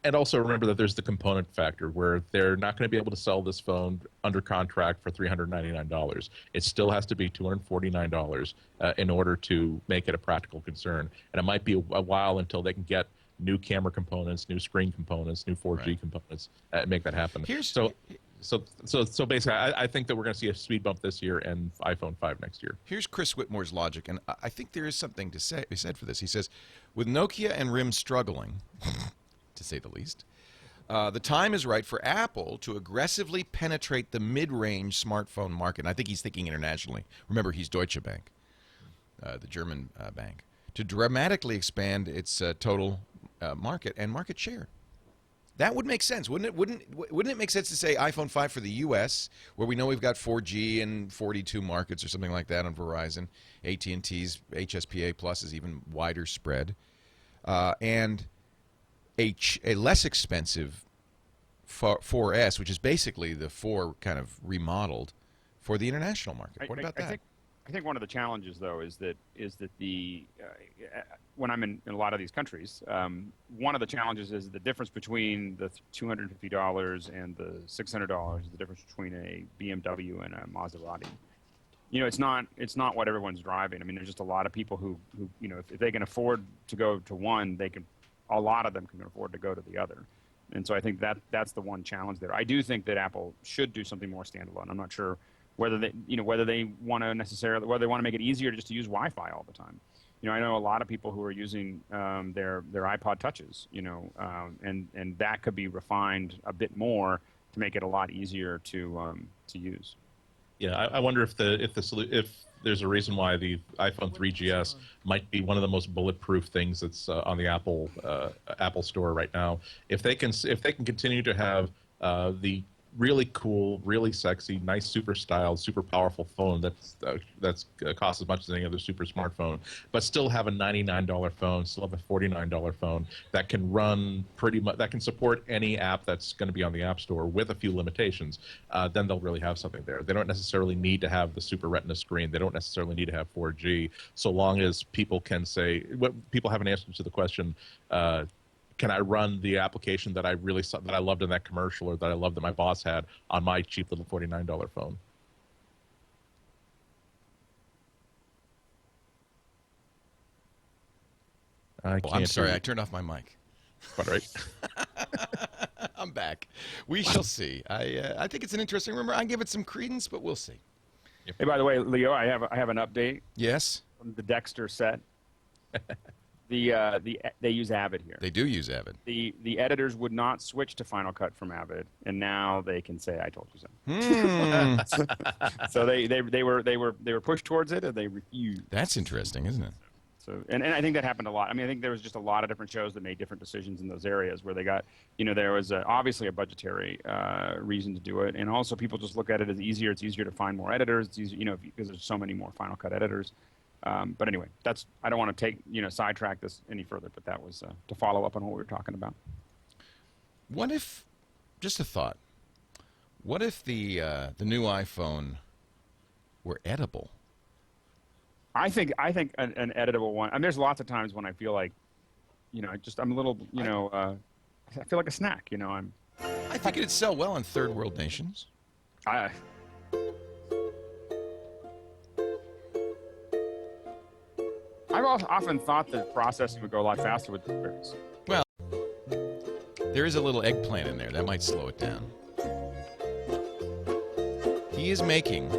And also remember that there's the component factor where they're not going to be able to sell this phone under contract for $399. It still has to be $249 in order to make it a practical concern. And it might be a while until they can get new camera components, new screen components, new 4G components, and make that happen. So basically, I think that we're going to see a speed bump this year and iPhone 5 next year. Here's Chris Whitmore's logic, and I think there is something to be said for this. He says, with Nokia and RIM struggling, to say the least, the time is right for Apple to aggressively penetrate the mid-range smartphone market. And I think he's thinking internationally. Remember, he's Deutsche Bank, the German bank, to dramatically expand its total market and market share. That would make sense, wouldn't it? Wouldn't it make sense to say iPhone 5 for the U.S., where we know we've got 4G in 42 markets or something like that on Verizon, AT&T's HSPA Plus is even wider spread, and a less expensive 4S, which is basically the 4 kind of remodeled for the international market. What about that? I think one of the challenges, though, is that the when I'm in a lot of these countries, one of the challenges is the difference between the $250 and the $600 is the difference between a BMW and a Maserati. You know, it's not what everyone's driving. I mean, there's just a lot of people who you know, if they can afford to go to one, a lot of them can afford to go to the other. And so I think that's the one challenge there. I do think that Apple should do something more standalone. I'm not sure whether they want to make it easier just to use Wi-Fi all the time. You know, I know a lot of people who are using their iPod touches, you know, and that could be refined a bit more to make it a lot easier to use. Yeah, I wonder if there's a reason why the iPhone 3GS might be one of the most bulletproof things that's on the Apple Store right now. If they can continue to have the really cool, really sexy, nice, super styled, super powerful phone that's costs as much as any other super smartphone, but still have a $99 phone, still have a $49 phone that can run that can support any app that's going to be on the App Store with a few limitations, then they'll really have something there. They don't necessarily need to have the Super Retina screen. They don't necessarily need to have 4G, so long as people can say, people have an answer to the question, can I run the application that I loved in that commercial, or that I loved that my boss had on my cheap little $49 phone? I'm sorry, I turned off my mic. Quite right. I'm back. We shall see. I think it's an interesting rumor. I give it some credence, but we'll see. Hey, by the way, Leo, I have an update. Yes. From the Dexter set. They use Avid here. They do use Avid. The editors would not switch to Final Cut from Avid, and now they can say, "I told you so." So they were pushed towards it, and they refused. That's interesting, isn't it? So and I think that happened a lot. I mean, I think there was just a lot of different shows that made different decisions in those areas where they got, there was obviously a budgetary reason to do it, and also people just look at it as easier. It's easier to find more editors. It's easier, because there's so many more Final Cut editors. But anyway, I don't want to sidetrack this any further, but that was to follow up on what we were talking about. What if, just a thought, what if the new iPhone were edible? I think an editable one. I mean, there's lots of times when I feel like, I'm a little, I feel like a snack. I think it'd sell well in third world nations. I've often thought that processing would go a lot faster with Blueberries. Well, there is a little eggplant in there. That might slow it down. He is making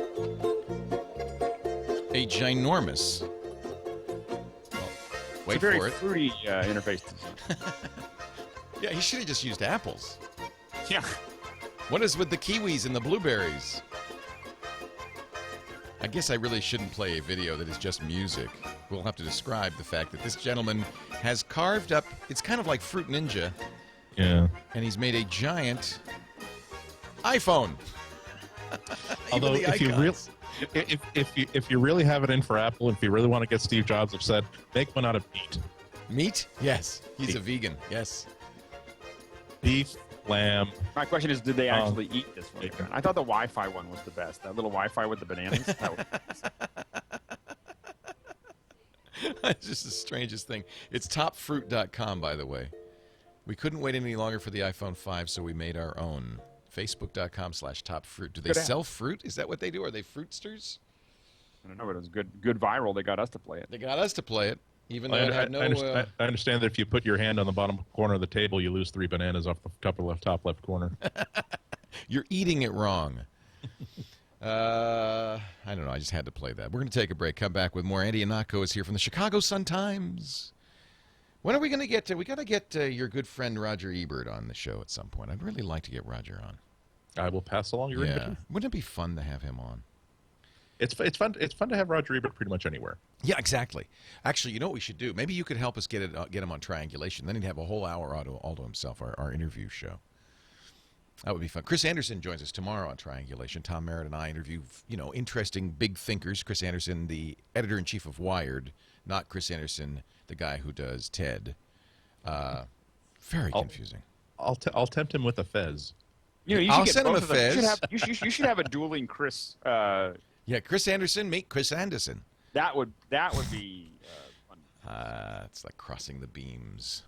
a ginormous... Well, wait it's a very for it. fruity interface. Yeah, he should have just used apples. Yeah. What is with the kiwis and the blueberries? I guess I really shouldn't play a video that is just music. We'll have to describe the fact that this gentleman has carved up, it's kind of like Fruit Ninja. Yeah. And he's made a giant iPhone. Although if you really have it in for Apple, if you really want to get Steve Jobs upset, make one out of meat. Meat? Yes. He's a vegan. Yes. Beef, lamb. My question is, did they actually eat this one? I thought the Wi-Fi one was the best. That little Wi-Fi with the bananas. It's just the strangest thing. It's topfruit.com, by the way. We couldn't wait any longer for the iPhone 5, so we made our own. Facebook.com/topfruit. Do they sell fruit? Is that what they do? Are they fruitsters? I don't know, but it was good viral. They got us to play it. They got us to play it, even though it had no... I understand that if you put your hand on the bottom corner of the table, you lose 3 bananas off the top left corner. You're eating it wrong. I don't know. I just had to play that. We're going to take a break. Come back with more. Andy Ihnatko is here from the Chicago Sun-Times. When are we going to get to... We got to get your good friend Roger Ebert on the show at some point. I'd really like to get Roger on. I will pass along your invitation. Wouldn't it be fun to have him on? It's fun to have Roger Ebert pretty much anywhere. Yeah, exactly. Actually, you know what we should do? Maybe you could help us get him on Triangulation. Then he'd have a whole hour all to himself, our interview show. That would be fun. Chris Anderson joins us tomorrow on Triangulation. Tom Merritt and I interview, interesting big thinkers. Chris Anderson, the editor-in-chief of Wired, not Chris Anderson, the guy who does TED. Very confusing. I'll tempt him with a fez. I'll send him a fez. You should have a dueling Chris. Yeah, Chris Anderson, meet Chris Anderson. That would be fun. It's like crossing the beams.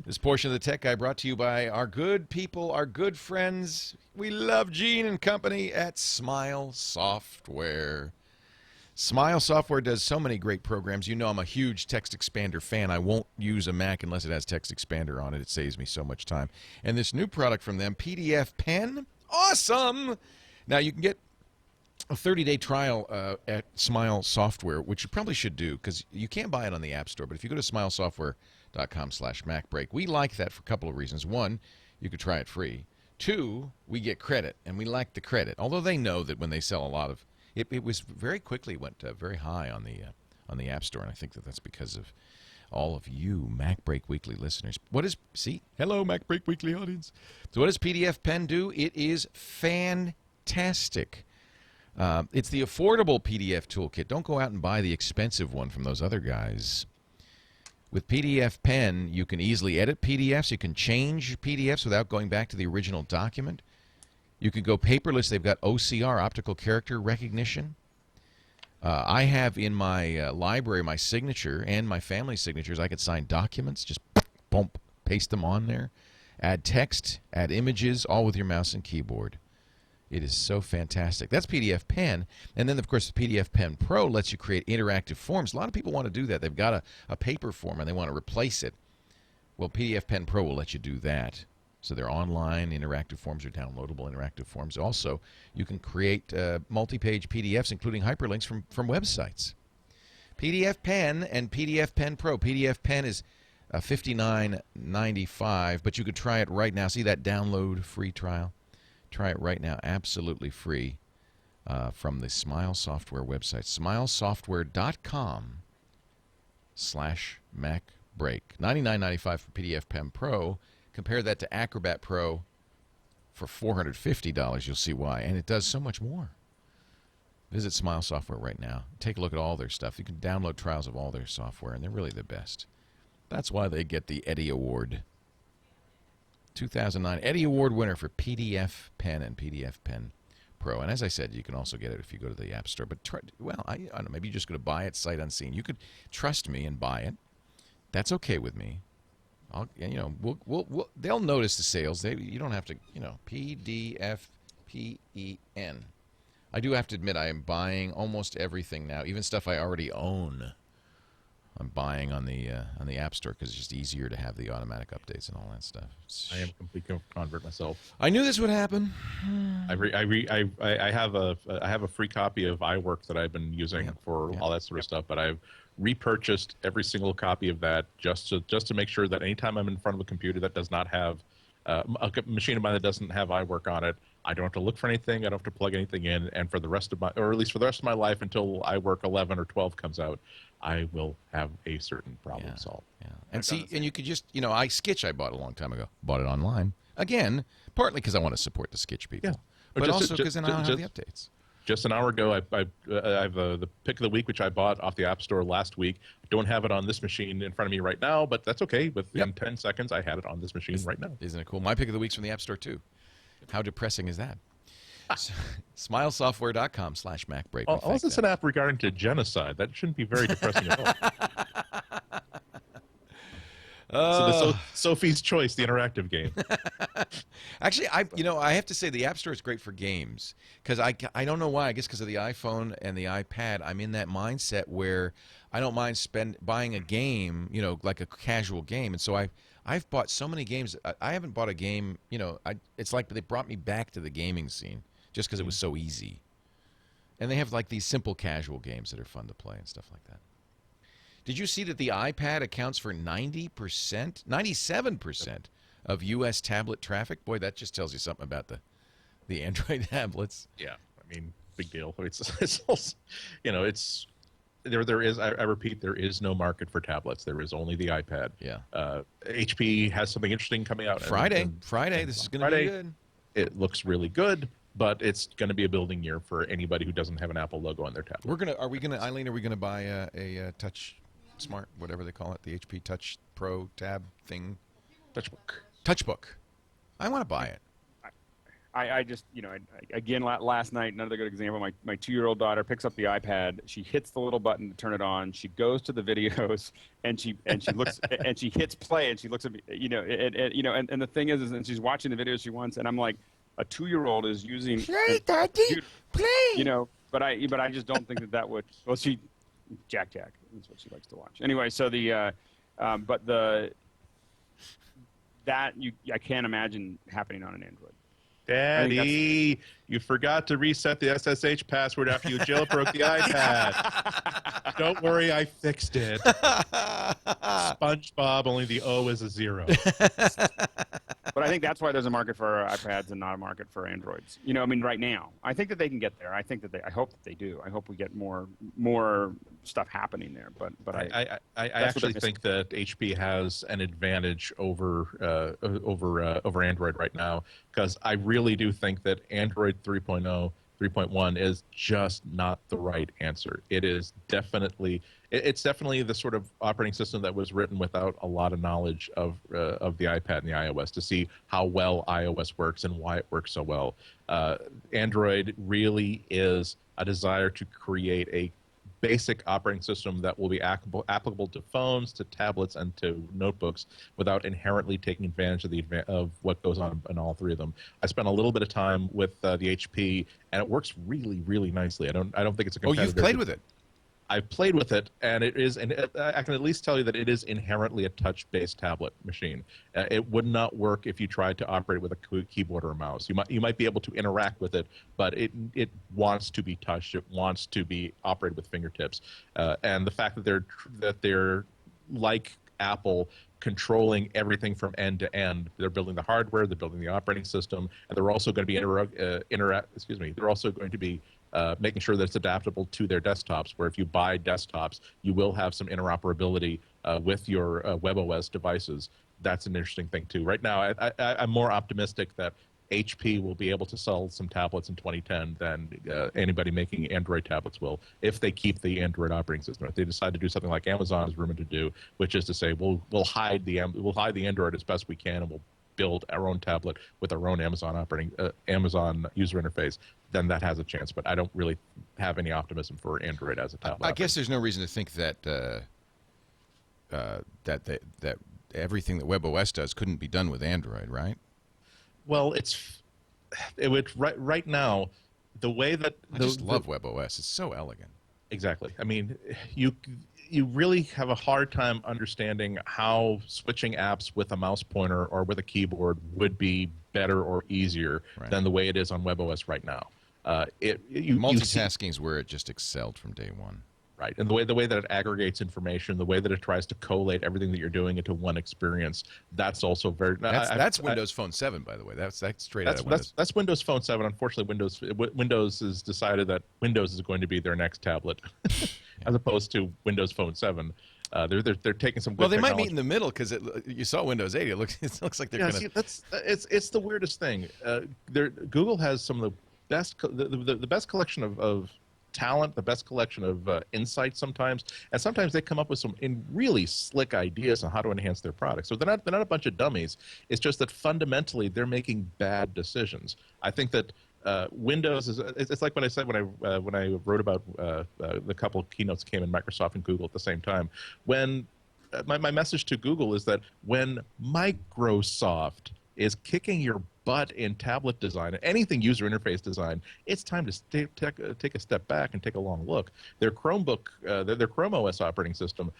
This portion of the Tech Guy brought to you by our good people, our good friends. We love Gene and company at Smile Software. Smile Software does so many great programs. You know I'm a huge Text Expander fan. I won't use a Mac unless it has Text Expander on it. It saves me so much time. And this new product from them, PDF Pen, awesome! Now you can get a 30-day trial at Smile Software, which you probably should do because you can't buy it on the App Store. But if you go to smilesoftware.com/MacBreak, we like that for a couple of reasons. One, you could try it free. 2, we get credit, and we like the credit. Although they know that when they sell a lot of it was very quickly went very high on the App Store, and I think that's because of all of you MacBreak Weekly listeners. Hello MacBreak Weekly audience. So what does PDF Pen do? It is fantastic. It's the affordable PDF toolkit. Don't go out and buy the expensive one from those other guys. With PDF Pen, you can easily edit PDFs. You can change PDFs without going back to the original document. You can go paperless. They've got OCR, optical character recognition. I have in my library my signature and my family's signatures. I could sign documents. Just boom, paste them on there. Add text, add images, all with your mouse and keyboard. It is so fantastic. That's PDF Pen. And then, of course, the PDF Pen Pro lets you create interactive forms. A lot of people want to do that. They've got a paper form and they want to replace it. Well, PDF Pen Pro will let you do that. So they're online interactive forms or downloadable interactive forms. Also, you can create multi-page PDFs, including hyperlinks from websites. PDF Pen and PDF Pen Pro. PDF Pen is $59.95, but you could try it right now. See that download free trial? Try it right now, absolutely free, from the Smile Software website, smilesoftware.com/MacBreak. $99.95 for PDF Pen Pro. Compare that to Acrobat Pro for $450. You'll see why. And it does so much more. Visit Smile Software right now. Take a look at all their stuff. You can download trials of all their software, and they're really the best. That's why they get the Eddie Award. 2009 Eddie Award winner for PDF Pen and PDF Pen Pro. And as I said, you can also get it if you go to the App Store. But, I don't know, maybe you're just going to buy it sight unseen. You could trust me and buy it. That's okay with me. They'll notice the sales. You don't have to, PDFPEN. I do have to admit I am buying almost everything now, even stuff I already own. I'm buying on the App Store because it's just easier to have the automatic updates and all that stuff. I am a complete convert myself. I knew this would happen. I have a free copy of iWork that I've been using for all that sort of stuff, but I've repurchased every single copy of that just to make sure that anytime I'm in front of a computer that does not have a machine of mine that doesn't have iWork on it, I don't have to look for anything. I don't have to plug anything in. And for the rest of or at least for the rest of my life until iWork 11 or 12 comes out, I will have a certain problem solved. Yeah. And and you could just, Sketch I bought a long time ago. Bought it online. Again, partly because I want to support the Sketch people. Yeah. But also because then I don't have the updates. Just an hour ago, I have the pick of the week, which I bought off the App Store last week. Don't have it on this machine in front of me right now, but that's okay. Within 10 seconds, I had it on this machine right now. Isn't it cool? My pick of the week's from the App Store, too. How depressing is that? Smilesoftware.com/MacBreak. Oh, is this an app regarding to genocide? That shouldn't be very depressing at all. So Sophie's Choice, the interactive game. Actually, I have to say the App Store is great for games because I don't know why. I guess because of the iPhone and the iPad, I'm in that mindset where I don't mind buying a game, like a casual game, and so I've bought so many games. I haven't bought a game, it's like they brought me back to the gaming scene just because it was so easy. And they have like these simple casual games that are fun to play and stuff like that. Did you see that the iPad accounts for 97% of U.S. tablet traffic? Boy, that just tells you something about the Android tablets. Yeah, big deal. It's also, there is. I repeat, there is no market for tablets. There is only the iPad. Yeah. HP has something interesting coming out Friday. This is going to be good. It looks really good, but it's going to be a building year for anybody who doesn't have an Apple logo on their tablet. Eileen, are we gonna buy a Touch Smart, whatever they call it, the HP Touch Pro tab thing? Touchbook. I want to buy it. I just, again, last night, another good example, my 2-year-old daughter picks up the iPad, she hits the little button to turn it on, she goes to the videos, and she looks, and she hits play, and she looks at me, and the thing is, and she's watching the videos she wants, and I'm like, a 2-year-old is using... Play, Daddy, play! But I just don't think that would, well, Jack, that's what she likes to watch. Anyway, so I can't imagine happening on an Android. Daddy, you forgot to reset the SSH password after you jailbroke the iPad. Don't worry, I fixed it. SpongeBob, only the O is a 0. But I think that's why there's a market for iPads and not a market for Androids. You know, I mean, right now, I think that they can get there. I think that I hope that they do. I hope we get more stuff happening there. But I actually think that HP has an advantage over Android right now, because I really do think that Android 3.0, 3.1 is just not the right answer. It is definitely it's definitely the sort of operating system that was written without a lot of knowledge of the iPad and the iOS to see how well iOS works and why it works so well. Android really is a desire to create a basic operating system that will be applicable to phones, to tablets, and to notebooks without inherently taking advantage of what goes on in all three of them. I spent a little bit of time with the HP, and it works really, really nicely. I don't think it's a competitor. Oh, you've played with it? I've played with it, and it is, and I can at least tell you that it is inherently a touch-based tablet machine. It would not work if you tried to operate with a keyboard or a mouse. You might be able to interact with it, but it wants to be touched. It wants to be operated with fingertips. And the fact that they're like Apple, controlling everything from end to end. They're building the hardware, they're building the operating system, and they're also going to be they're also going to be making sure that it's adaptable to their desktops, where if you buy desktops, you will have some interoperability with your WebOS devices. That's an interesting thing, too. Right now, I'm more optimistic that HP will be able to sell some tablets in 2010 than anybody making Android tablets will, if they keep the Android operating system. If they decide to do something like Amazon is rumored to do, which is to say we'll hide the Android as best we can, and we'll build our own tablet with our own Amazon user interface, then that has a chance. But I don't really have any optimism for Android as a tablet. I guess there's no reason to think that that everything that WebOS does couldn't be done with Android, right? Well, it would right now, the way that I just love WebOS. It's so elegant. Exactly. I mean, you really have a hard time understanding how switching apps with a mouse pointer or with a keyboard would be better or easier than the way it is on WebOS right now. Multitasking is where it just excelled from day one. Right, and the way that it aggregates information, the way that it tries to collate everything that you're doing into one experience, that's also very. That's Windows Phone 7, by the way. That's straight out of Windows. That's Windows Phone 7. Unfortunately, Windows has decided that Windows is going to be their next tablet, as opposed to Windows Phone 7. They're taking some. Good well, they technology. might meet in the middle, because you saw Windows 8. It looks like they're going to. It's the weirdest thing. Google has some of the best the best collection of talent, the best collection of insight sometimes, and sometimes they come up with some really slick ideas on how to enhance their products. So they're not a bunch of dummies. It's just that fundamentally they're making bad decisions. I think that Windows is. It's like what I said when I wrote about the couple of keynotes came in Microsoft and Google at the same time. When my message to Google is that when Microsoft is kicking your butt in tablet design, anything user interface design, it's time to take a step back and take a long look. Their Chromebook, their Chrome OS operating system,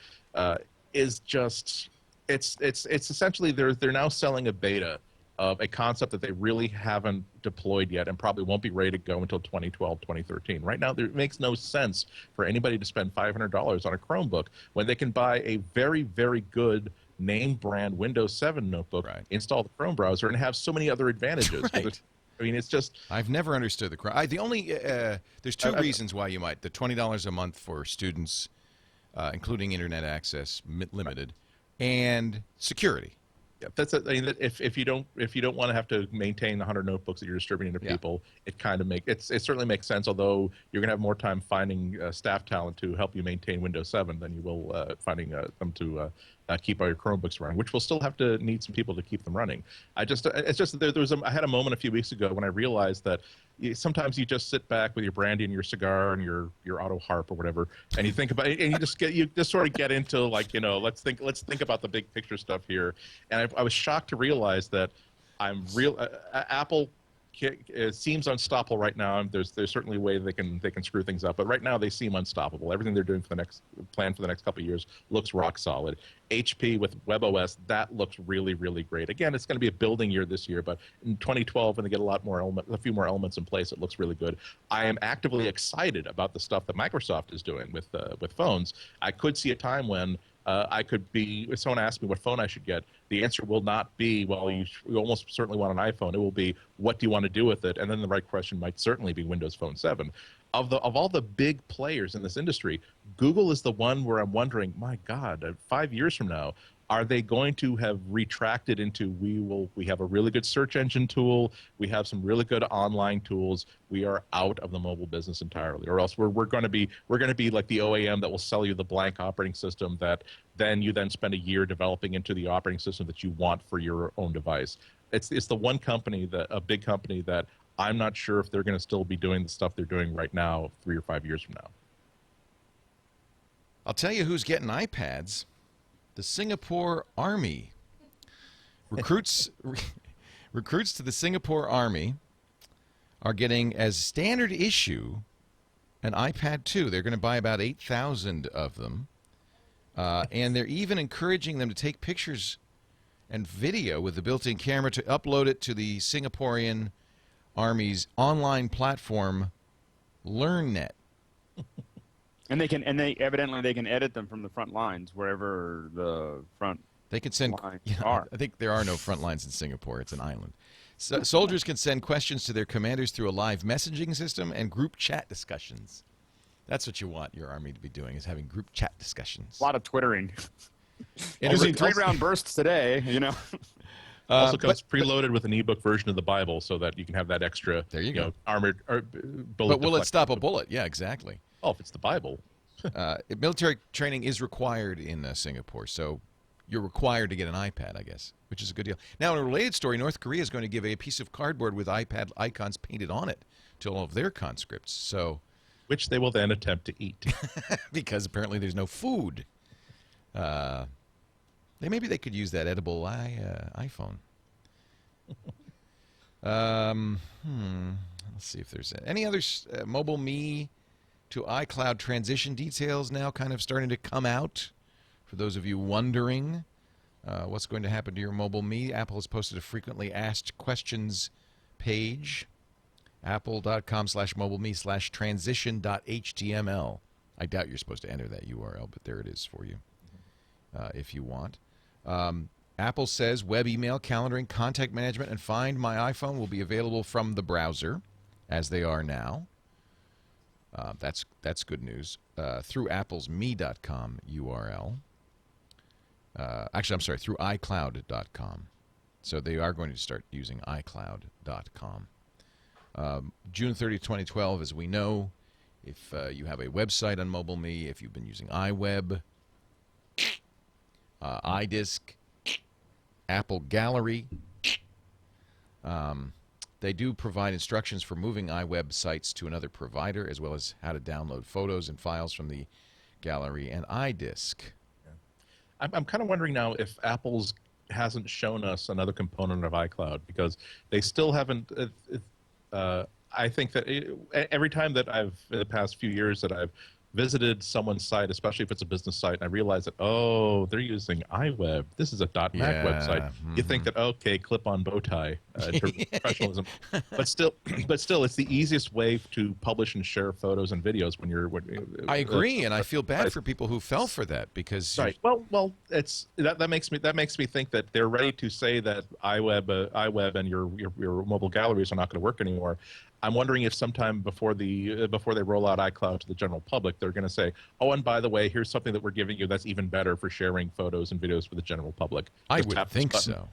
is just it's essentially they're now selling a beta of a concept that they really haven't deployed yet and probably won't be ready to go until 2012, 2013. Right now, it makes no sense for anybody to spend $500 on a Chromebook when they can buy a very, very good name brand Windows 7 notebook, install the Chrome browser, and have so many other advantages. Right. I mean, it's just. I've never understood the Chrome. There's two reasons why you might. The $20 a month for students, including internet access limited, and security. Yeah, that's it. I mean, if you don't want to have to maintain the 100 notebooks that you're distributing to people, it kind of it certainly makes sense. Although you're going to have more time finding staff talent to help you maintain Windows 7 than you will finding them to keep all your Chromebooks running, which will still have to need some people to keep them running. I had a moment a few weeks ago when I realized that sometimes you just sit back with your brandy and your cigar and your auto harp or whatever, and you think about it, and you just sort of get into, like, let's think about the big picture stuff here. And I was shocked to realize that Apple seems unstoppable right now. There's certainly a way they can screw things up, but right now they seem unstoppable. Everything they're doing for the next couple of years looks rock solid. HP with WebOS, that looks really, really great. Again, it's going to be a building year this year, but in 2012, when they get a few more elements in place, it looks really good. I am actively excited about the stuff that Microsoft is doing with phones. I could see a time when I could be, if someone asks me what phone I should get, the answer will not be, well, you almost certainly want an iPhone. It will be, what do you want to do with it? And then the right question might certainly be Windows Phone 7. Of all the big players in this industry, Google is the one where I'm wondering, my God, 5 years from now, are they going to have retracted into we have a really good search engine tool, we have some really good online tools, we are out of the mobile business entirely, or else we're going to be like the OEM that will sell you the blank operating system that then you spend a year developing into the operating system that you want for your own device. It's the one company, a big company, that I'm not sure if they're going to still be doing the stuff they're doing right now 3 or 5 years from now. I'll tell you who's getting iPads. The Singapore Army. Recruits to the Singapore Army are getting, as standard issue, an iPad 2. They're going to buy about 8,000 of them. And they're even encouraging them to take pictures and video with the built-in camera to upload it to the Singaporean Army's online platform, LearnNet. And they evidently they can edit them from the front lines wherever the front. They can send. lines are. I think there are no front lines in Singapore. It's an island. So, soldiers can send questions to their commanders through a live messaging system and group chat discussions. That's what you want your army to be doing, is having group chat discussions. A lot of twittering. And Using 3-round bursts today, Also comes preloaded with an ebook version of the Bible, so that you can have that extra. There you go. Armored or bullet. But will it stop a bullet? Yeah, exactly. Oh, if it's the Bible. Military training is required in Singapore, so you're required to get an iPad, I guess, which is a good deal. Now, in a related story, North Korea is going to give a piece of cardboard with iPad icons painted on it to all of their conscripts. So, which they will then attempt to eat. Because apparently there's no food. Maybe they could use that edible iPhone. Let's see if there's any other Mobile Me to iCloud transition details now kind of starting to come out. For those of you wondering what's going to happen to your Mobile Me, Apple has posted a frequently asked questions page, apple.com/mobileme/transition.html. I doubt you're supposed to enter that URL, but there it is for you if you want. Apple says web email, calendaring, contact management, and Find My iPhone will be available from the browser, as they are now. That's good news. Through Apple's me.com URL. Actually, I'm sorry, through iCloud.com. So they are going to start using iCloud.com. June 30, 2012, as we know, if you have a website on Mobile Me, if you've been using iWeb, iDisk, Apple Gallery, they do provide instructions for moving iWeb sites to another provider, as well as how to download photos and files from the gallery and iDisk. I'm kind of wondering now if Apple's hasn't shown us another component of iCloud, because they still haven't. I think that every time that in the past few years that I've visited someone's site, especially if it's a business site, and I realize that, oh, they're using iWeb. This is a .Mac website. Mm-hmm. You think that, okay, clip-on bow tie in terms of professionalism. But still, it's the easiest way to publish and share photos and videos when you're. I agree, and I feel bad for people who fell for that, because right. Well, it's that makes me think that they're ready to say that iWeb and your mobile galleries are not going to work anymore. I'm wondering if sometime before they roll out iCloud to the general public, they're going to say, oh, and by the way, here's something that we're giving you that's even better for sharing photos and videos for the general public. I would think so.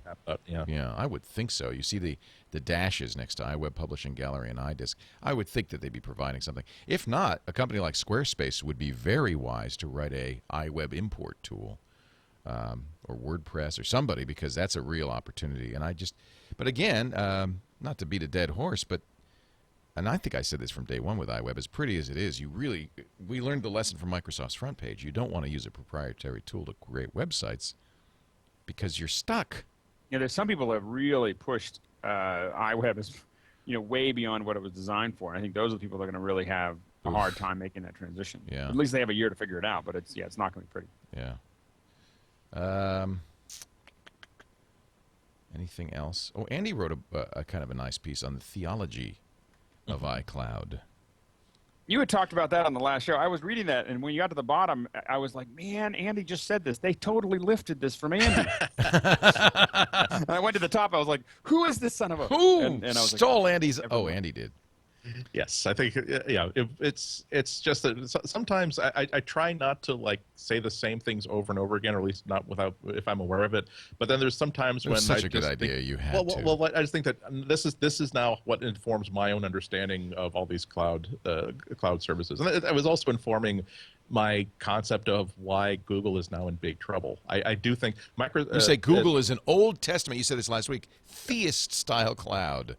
Yeah, I would think so. You see the dashes next to iWeb Publishing Gallery and iDisk. I would think that they'd be providing something. If not, a company like Squarespace would be very wise to write a iWeb import tool, or WordPress or somebody, because that's a real opportunity. But again, not to beat a dead horse, but. And I think I said this from day one with iWeb, as pretty as it is, we learned the lesson from Microsoft's front page. You don't want to use a proprietary tool to create websites because you're stuck. Yeah, there's some people that have really pushed iWeb as, way beyond what it was designed for. And I think those are the people that are going to really have a hard time making that transition. Yeah. At least they have a year to figure it out, but it's not going to be pretty. Yeah. Anything else? Oh, Andy wrote a kind of a nice piece on the theology of iCloud. You had talked about that on the last show. I was reading that, and when you got to the bottom, I was like, man, Andy just said this. They totally lifted this from Andy. And I went to the top. I was like, who is this son of a... Who and I was stole like, Andy's... everyone. Oh, Andy did. Yes, I think it's just that sometimes I try not to like say the same things over and over again, or at least not without if I'm aware of it. But then there's sometimes when such I a good just idea think, you had to. Well, I just think that this is now what informs my own understanding of all these cloud services, and it was also informing my concept of why Google is now in big trouble. I do think You say Google is an Old Testament, you said this last week, theist-style cloud.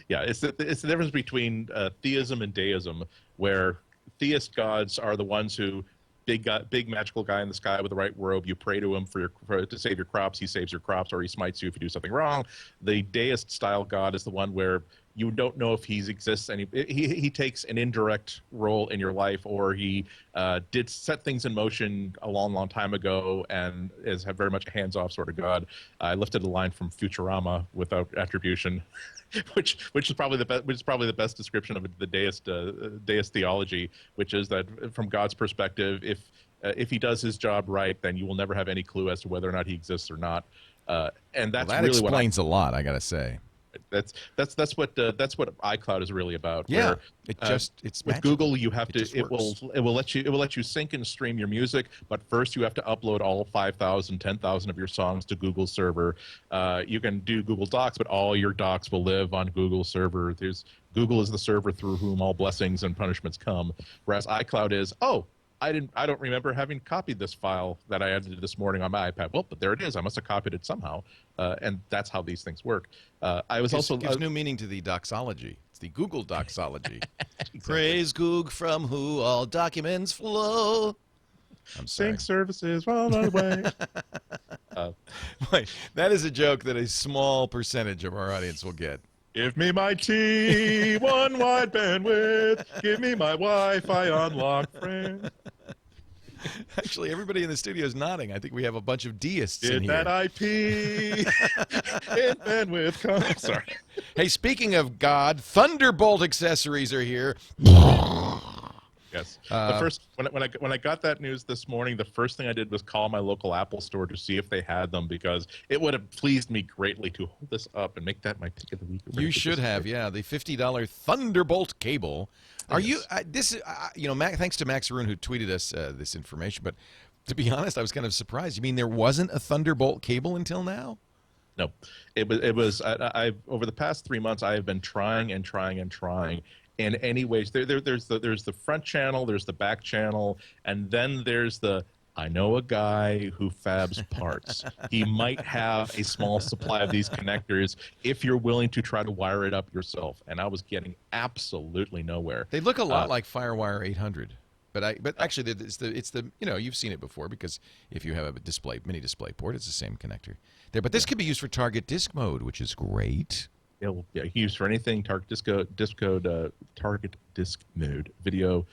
Yeah, it's the difference between theism and deism, where theist gods are the ones who big magical guy in the sky with the right robe. You pray to him to save your crops. He saves your crops, or he smites you if you do something wrong. The deist style god is the one where you don't know if he exists, and he takes an indirect role in your life, or he did set things in motion a long time ago, and is very much a hands-off sort of god. I lifted a line from Futurama without attribution. Which is probably the best description of the deist theology, which is that from God's perspective, if he does his job right, then you will never have any clue as to whether or not he exists or not. And that's that really explains a lot, I gotta say. That's what iCloud is really about. Yeah, where, it's with magical. Google you have It will let you sync and stream your music, but first you have to upload all 5,000, 10,000 of your songs to Google's server. You can do Google Docs, but all your docs will live on Google's server. Google is the server through whom all blessings and punishments come, whereas iCloud is I don't remember having copied this file that I edited this morning on my iPad. Well, but there it is. I must have copied it somehow, and that's how these things work. Gives new meaning to the doxology. It's the Google doxology. Exactly. Praise Goog from who all documents flow. I'm sorry. Sync services all the way. Wait, that is a joke that a small percentage of our audience will get. Give me my T1 wide bandwidth. Give me my Wi-Fi unlocked friend. Actually, everybody in the studio is nodding. I think we have a bunch of deists in Did here. that IP in bandwidth come? Sorry. Hey, speaking of God, Thunderbolt accessories are here. Yes. The first when I got that news this morning, the first thing I did was call my local Apple store to see if they had them, because it would have pleased me greatly to hold this up and make that my pick of the week. You should have, yeah, the $50 Thunderbolt cable. Are you? Thanks to Max Arun who tweeted us this information. But to be honest, I was kind of surprised. You mean there wasn't a Thunderbolt cable until now? No, it was. I over the past 3 months, I have been trying. And anyways, there's the front channel, there's the back channel, and then there's the I know a guy who fabs parts. He might have a small supply of these connectors if you're willing to try to wire it up yourself. And I was getting absolutely nowhere. They look a lot like FireWire 800. But actually it's the you've seen it before, because if you have a mini display port, it's the same connector there. But this could be used for target disk mode, which is great. It'll used for anything target disk mode, video,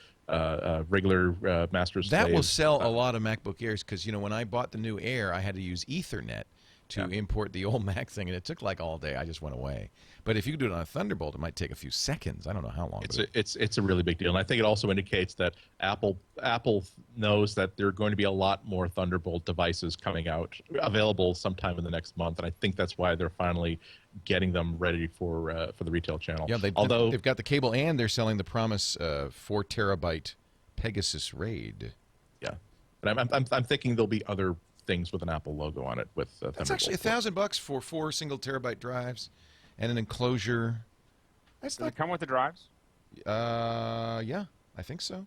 regular master slave. That will sell a lot of MacBook Airs, because when I bought the new Air, I had to use Ethernet to import the old Mac thing, and it took like all day. I just went away. But if you do it on a Thunderbolt, it might take a few seconds. I don't know how long. It's a really big deal, and I think it also indicates that Apple knows that there are going to be a lot more Thunderbolt devices coming out, available sometime in the next month, and I think that's why they're finally getting them ready for the retail channel. Yeah, they've got the cable, and they're selling the promise 4 terabyte Pegasus RAID. Yeah, but I'm thinking there'll be other things with an Apple logo on it with Thunderbolt. That's actually $1,000 for 4 single terabyte drives and an enclosure. Does it come with the drives? Yeah, I think so.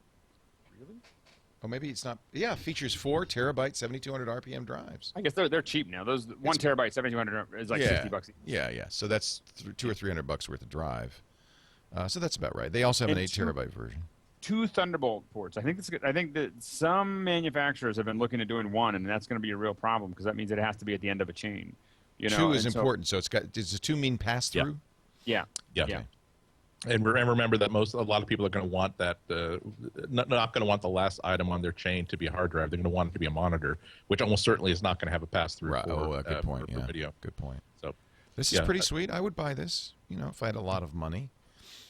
Really? Oh, maybe it's not. Yeah, it features 4 terabyte 7,200 RPM drives. I guess they're cheap now. Those 1 terabyte 7,200 is like $50 each. Yeah. So that's $200 or $300 worth of drive. So that's about right. They also have an 8 terabyte version. 2 Thunderbolt ports. I think that's good. I think that some manufacturers have been looking at doing 1, and that's going to be a real problem, because that means it has to be at the end of a chain. 2 is important. So does the 2 mean pass through? Yeah. And remember that a lot of people are going to want that. Not going to want the last item on their chain to be a hard drive. They're going to want it to be a monitor, which almost certainly is not going to have a pass through. Right. Good point. For video. Good point. So this is pretty sweet. I would buy this. If I had a lot of money.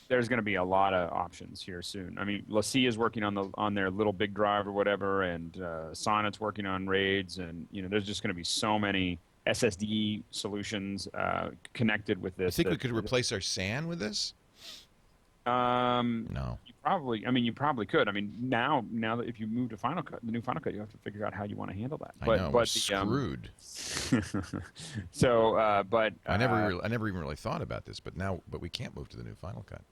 there's going to be a lot of options here soon. I mean, LaCie is working on their little big drive or whatever, and Sonnet's working on RAIDs, and there's just going to be so many SSD solutions connected with this. I think we could replace our SAN with this. No. You probably could. I mean, now that if you move to Final Cut, the new Final Cut, you have to figure out how you want to handle that. I know, we're screwed. So, but I never even really thought about this, but we can't move to the new Final Cut.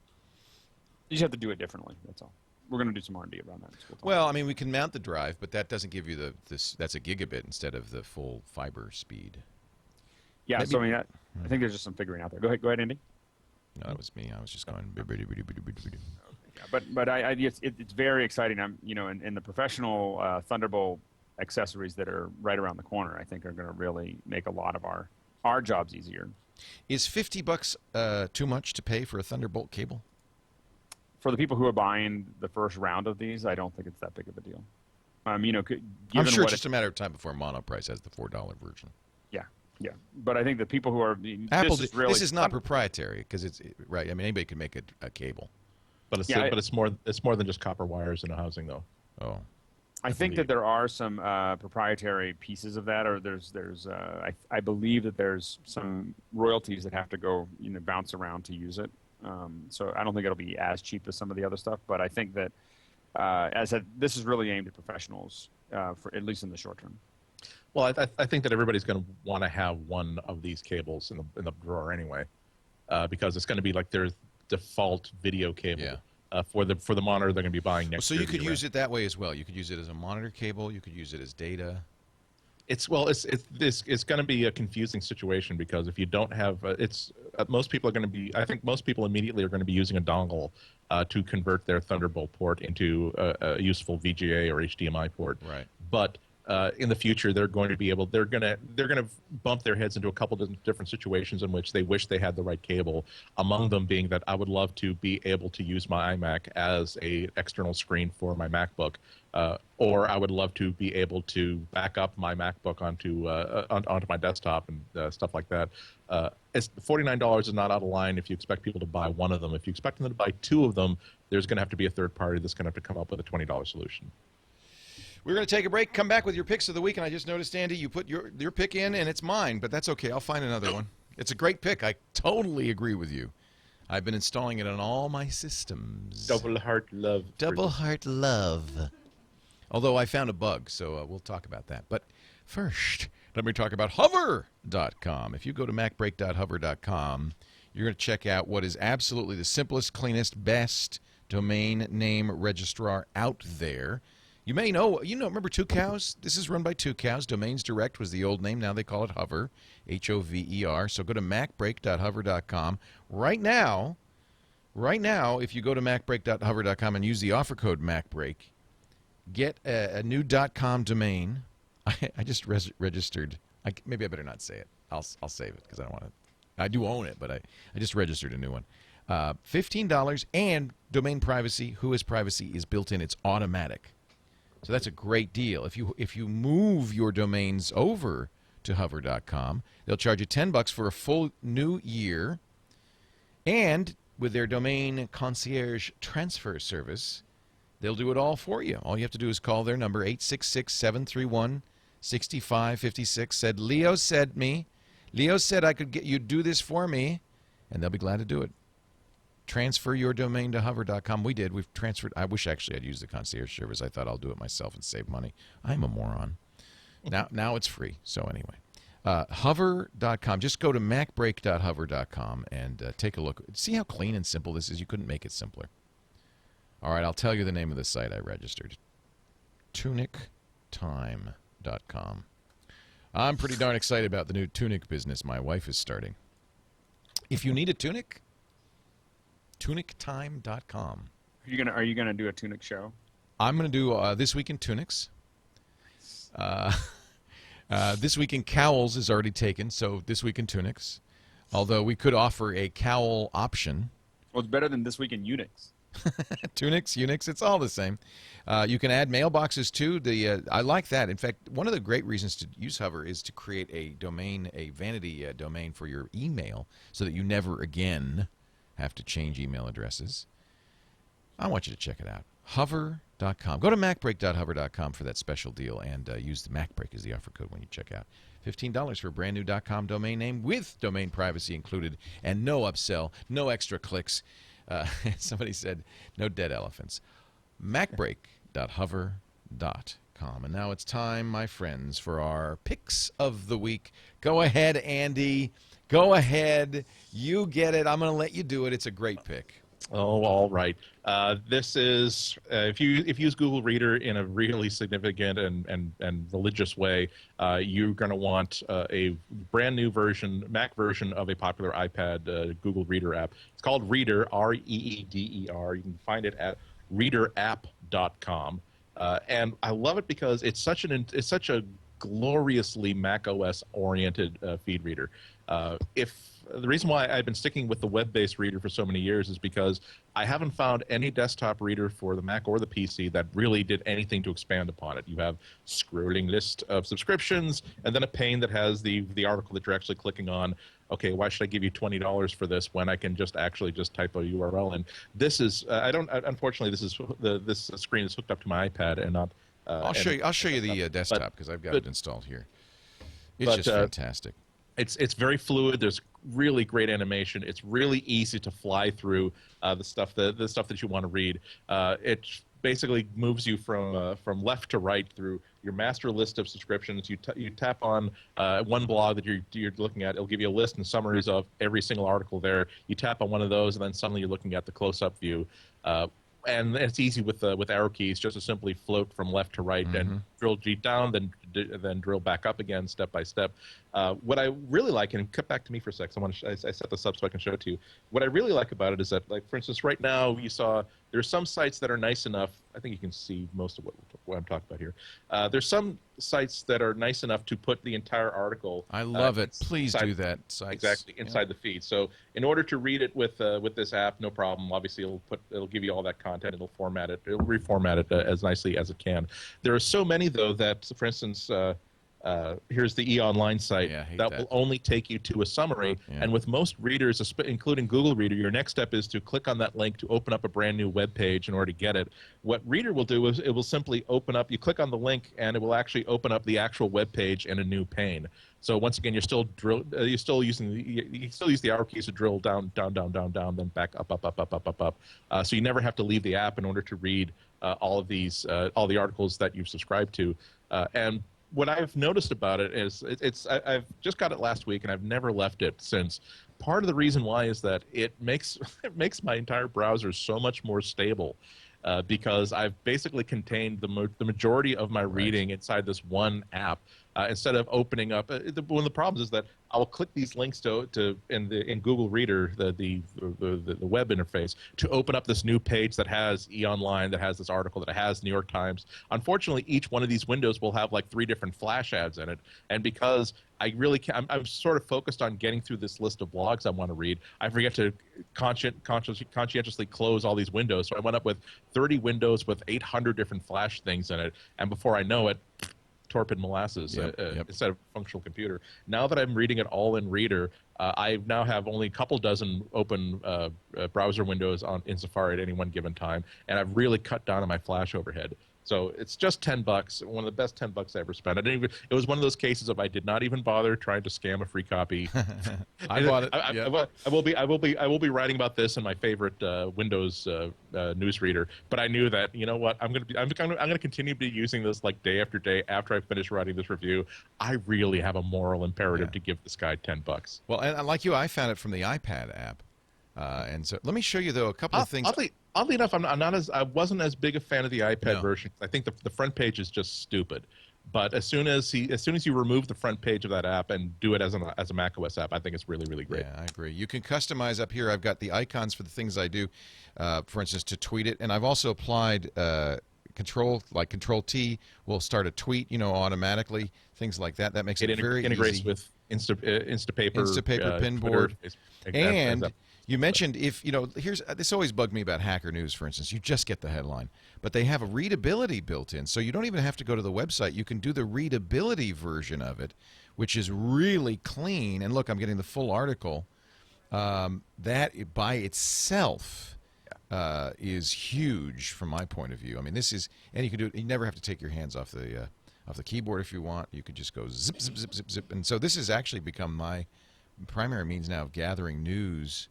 You just have to do it differently. That's all. We're going to do some R&D around that. Well, I mean, we can mount the drive, but that doesn't give you that's a gigabit instead of the full fiber speed. Yeah. Maybe, so I mean, I think there's just some figuring out there. Go ahead, Andy. No, that was me. I was just going. Yeah, but it's very exciting. In the professional Thunderbolt accessories that are right around the corner, I think are going to really make a lot of our jobs easier. Is $50 too much to pay for a Thunderbolt cable? For the people who are buying the first round of these, I don't think it's that big of a deal. I'm sure it's just a matter of time before Monoprice has the $4 version. Yeah, but I think the people who are Apple, this is not proprietary because it's right. I mean, anybody can make a cable, but it's more than just copper wires in a housing, though. Oh, I think that there are some proprietary pieces of that, or I believe that there's some royalties that have to go bounce around to use it. So I don't think it'll be as cheap as some of the other stuff, but I think that this is really aimed at professionals, for at least in the short term. Well, I think that everybody's going to want to have one of these cables in the drawer anyway, because it's going to be like their default video cable. Yeah. For the monitor they're going to be buying next year. So you could use it that way as well. You could use it as a monitor cable. You could use it as data. It's going to be a confusing situation because if you don't have most people are going to be. I think most people immediately are going to be using a dongle to convert their Thunderbolt port into a useful VGA or HDMI port. Right. But in the future, they're going to bump their heads into a couple of different situations in which they wish they had the right cable. Among them being that I would love to be able to use my iMac as a external screen for my MacBook, or I would love to be able to back up my MacBook onto my desktop and stuff like that. $49 is not out of line if you expect people to buy one of them. If you expect them to buy two of them, there's going to have to be a third party that's going to have to come up with a $20 solution. We're going to take a break, come back with your picks of the week, and I just noticed, Andy, you put your pick in, and it's mine, but that's okay. I'll find another one. It's a great pick. I totally agree with you. I've been installing it on all my systems. Double heart love. Double heart love. Although I found a bug, so we'll talk about that. But first, let me talk about Hover.com. If you go to MacBreak.Hover.com, you're going to check out what is absolutely the simplest, cleanest, best domain name registrar out there. You may know, remember Two Cows? This is run by Two Cows. Domains Direct was the old name. Now they call it Hover, Hover. So go to MacBreak.Hover.com. Right now, if you go to MacBreak.Hover.com and use the offer code MacBreak, get a new .com domain. I just registered. Maybe I better not say it. I'll save it because I don't want to. I do own it, but I just registered a new one. $15 and domain privacy. Whois privacy is built in. It's automatic. So that's a great deal. If you move your domains over to Hover.com, they'll charge you $10 for a full new year. And with their domain concierge transfer service, they'll do it all for you. All you have to do is call their number, 866-731-6556. Said, Leo said I could get you do this for me, and they'll be glad to do it. Transfer your domain to Hover.com. We did. We've transferred. I wish actually I'd used the concierge service. I thought I'll do it myself and save money. I'm a moron. Now it's free. So anyway, Hover.com. Just go to MacBreak.Hover.com and take a look. See how clean and simple this is? You couldn't make it simpler. All right, I'll tell you the name of the site I registered. TunicTime.com. I'm pretty darn excited about the new tunic business my wife is starting. If you need a tunic, TunicTime.com. Are you gonna do a tunic show? I'm gonna do This Week in Tunics. This Week in Cowls is already taken, so This Week in Tunics. Although we could offer a cowl option. Well, it's better than This Week in Unix. Tunics, Unix, it's all the same. You can add mailboxes too. I like that. In fact, one of the great reasons to use Hover is to create a vanity domain for your email, so that you never again have to change email addresses. I want you to check it out. Hover.com. Go to MacBreak.hover.com for that special deal and use the MacBreak as the offer code when you check out. $15 for a brand new .com domain name with domain privacy included and no upsell, no extra clicks. Somebody said no dead elephants. MacBreak.hover.com. And now it's time, my friends, for our picks of the week. Go ahead, Andy. Go ahead. You get it. I'm going to let you do it. It's a great pick. Oh, all right. This is if you use Google Reader in a really significant and religious way, you're going to want a brand new version, Mac version of a popular iPad Google Reader app. It's called Reader, Reeder. You can find it at readerapp.com, and I love it because it's such a gloriously Mac OS oriented feed reader. The reason why I've been sticking with the web-based reader for so many years is because I haven't found any desktop reader for the Mac or the PC that really did anything to expand upon it. You have scrolling list of subscriptions, and then a pane that has the article that you're actually clicking on. Okay, why should I give you $20 for this when I can just type a URL in? This is unfortunately this screen is hooked up to my iPad and not. I'll show you the desktop because I've got it installed here. It's just fantastic. It's very fluid. There's really great animation. It's really easy to fly through the stuff that you want to read. It basically moves you from left to right through your master list of subscriptions. You tap on one blog that you're looking at. It'll give you a list and summaries of every single article there. You tap on one of those, and then suddenly you're looking at the close-up view. And it's easy with arrow keys just to simply float from left to right and drill G down, then drill back up again step by step. What I really like, and cut back to me for a sec, I set this up so I can show it to you. What I really like about it is that, like, for instance, right now you saw there's some sites that are nice enough. I think you can see most of what I'm talking about here. There's some sites that are nice enough to put the entire article. I love it. Please do that. Sites. Exactly inside the feed. So in order to read it with this app, no problem. Obviously, it'll give you all that content. It'll reformat it as nicely as it can. There are so many though that, for instance, here's the eOnline site that will only take you to a summary. And with most readers, including Google Reader, your next step is to click on that link to open up a brand new web page in order to get it. What Reader will do is it will simply open up. You click on the link, and it will actually open up the actual web page in a new pane. So once again, you still use the arrow keys to drill down, then back up. So you never have to leave the app in order to read all the articles that you've subscribed to. And what I've noticed about it is I've just got it last week and I've never left it since. Part of the reason why is that it makes my entire browser so much more stable. Because I've basically contained the majority of my reading inside this one app instead of opening up. One of the problems is that I will click these links in Google Reader, the web interface, to open up this new page that has eOnline, that has this article, that has New York Times. Unfortunately, each one of these windows will have like 3 different flash ads in it, and because I'm sort of focused on getting through this list of blogs I want to read, I forget to conscientiously close all these windows. So I went up with 30 windows with 800 different flash things in it, and before I know it, torpid molasses instead of functional computer. Now that I'm reading it all in Reader, I now have only a couple dozen open browser windows in Safari at any one given time, and I've really cut down on my flash overhead. So it's just $10, one of the best $10 I ever spent. It was one of those cases of I did not even bother trying to scam a free copy. I bought it. I will be writing about this in my favorite Windows newsreader. But I knew that, you know what, I'm going to continue to be using this like day after day after I finish writing this review. I really have a moral imperative to give this guy $10. Well, and like you, I found it from the iPad app. And so let me show you though a couple of things. Oddly enough, I wasn't as big a fan of the iPad version. I think the front page is just stupid. But as soon as you remove the front page of that app and do it as a macOS app, I think it's really, really great. Yeah, I agree. You can customize up here. I've got the icons for the things I do, for instance, to tweet it, and I've also applied Control T will start a tweet, automatically. Things like that. That makes it very integrates easy. with Instapaper, Pinboard, and you mentioned this always bugged me about Hacker News, for instance. You just get the headline, but they have a readability built in, so you don't even have to go to the website. You can do the readability version of it, which is really clean. And look, I'm getting the full article, That by itself is huge from my point of view. I mean, this is, and you can do it. You never have to take your hands off the keyboard if you want. You could just go zip, zip, zip, zip, zip. And so this has actually become my primary means now of gathering news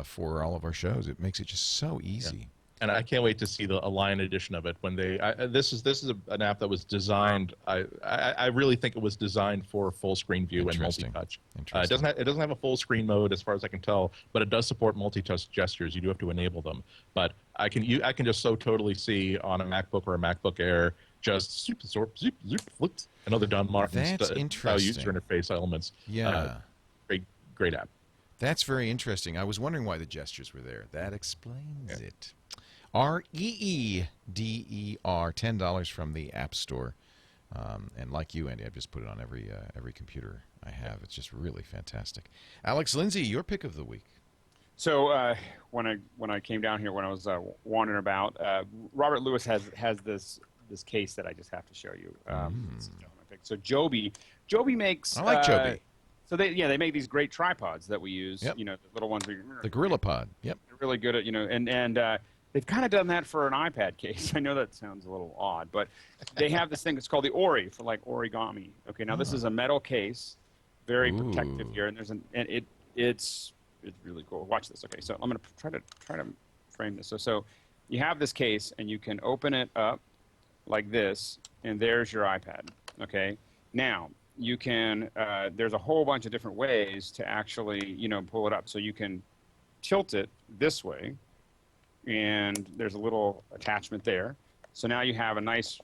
for all of our shows. It makes it just so easy. Yeah. And I can't wait to see a line edition of it when they. This is an app that was designed. I really think it was designed for full screen view and multi-touch. It doesn't have a full screen mode as far as I can tell, but it does support multi-touch gestures. You do have to enable them, but I can just so totally see on a MacBook or a MacBook Air just zoop, zoop, zoop, zoop, flips, another Don Martin style user interface elements. Yeah, great app. That's very interesting. I was wondering why the gestures were there. That explains it. REEDER, $10 from the App Store. And like you, Andy, I've just put it on every computer I have. It's just really fantastic. Alex, Lindsay, your pick of the week. So when I came down here, when I was wandering about, Robert Lewis has this case that I just have to show you. So Joby makes. I like Joby. So they make these great tripods that we use. Yep. You know, the little ones. The Gorilla Pod. Yep. They're really good at and they've kind of done that for an iPad case. I know that sounds a little odd, but they have this thing that's called the Ori for like origami. Okay, now this is a metal case, very protective here, and it's really cool. Watch this. Okay, so I'm gonna try to frame this. So you have this case, and you can open it up like this, and there's your iPad. Okay, now you can. There's a whole bunch of different ways to actually pull it up. So you can tilt it this way. And there's a little attachment there. So now you have a nice,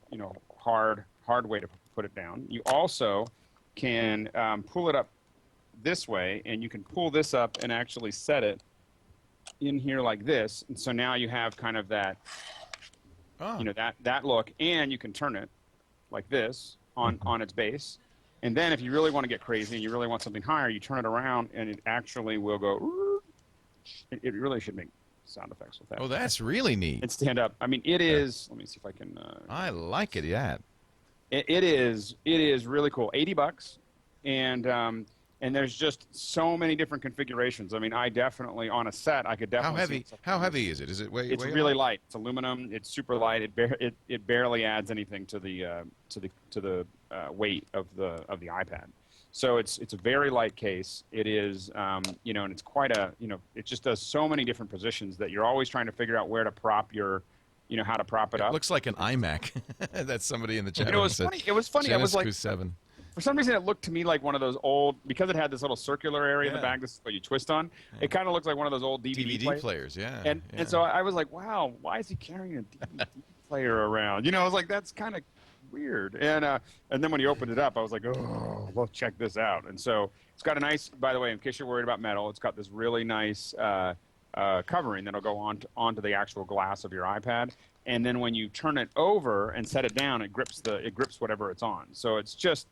hard way to put it down. You also can pull it up this way, and you can pull this up and actually set it in here like this. And so now you have kind of that, that look, and you can turn it like this on its base. And then if you really want to get crazy and you really want something higher, you turn it around, and it actually will go. It really should make sound effects with that. Oh, that's really neat. And stand up. I mean, it is. Let me see if I can. I like it. Yeah. It is really cool. $80, and there's just so many different configurations. I mean, I definitely on a set I could definitely. How heavy is it? Is it way? It's really light. It's aluminum. It's super light. It barely adds anything to the weight of the iPad. So it's a very light case. It is, and it's quite it just does so many different positions that you're always trying to figure out where to prop how to prop it up. It looks like an iMac. That's somebody in the chat. It was funny. I was like, Q7. For some reason, it looked to me like one of those old, because it had this little circular area in the back. This is what you twist on. It kind of looks like one of those old DVD players. Yeah. And so I was like, wow, why is he carrying a DVD player around? I was like, that's kind of weird. And then when he opened it up, I was like, oh, well, check this out. And so it's got a nice, by the way, in case you're worried about metal, it's got this really nice covering that'll go onto the actual glass of your iPad. And then when you turn it over and set it down, it grips whatever it's on. So it's just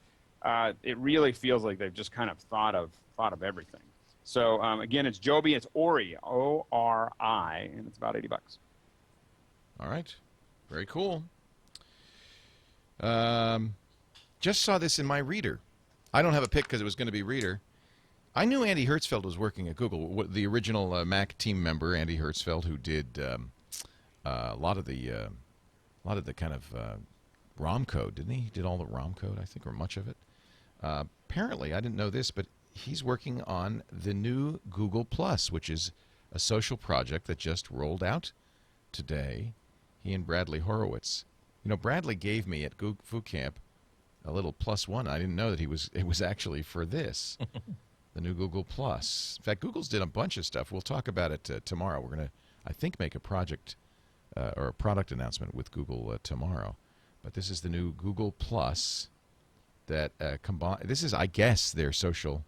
it really feels like they've just kind of thought of everything. So again, it's Joby. It's Ori, O-R-I, and it's about $80. All right, very cool. Just saw this in my reader. I don't have a pick because it was going to be reader. I knew Andy Hertzfeld was working at Google, the original Mac team member, Andy Hertzfeld, who did a lot of the kind of ROM code, didn't he? He did all the ROM code, I think, or much of it. Apparently, I didn't know this, but he's working on the new Google Plus, which is a social project that just rolled out today. He and Bradley Horowitz. Bradley gave me at Foo Camp a little +1. I didn't know that it was actually for this, the new Google Plus. In fact, Google's did a bunch of stuff. We'll talk about it tomorrow. We're going to, I think, make a project or a product announcement with Google tomorrow. But this is the new Google Plus that this is, I guess, their social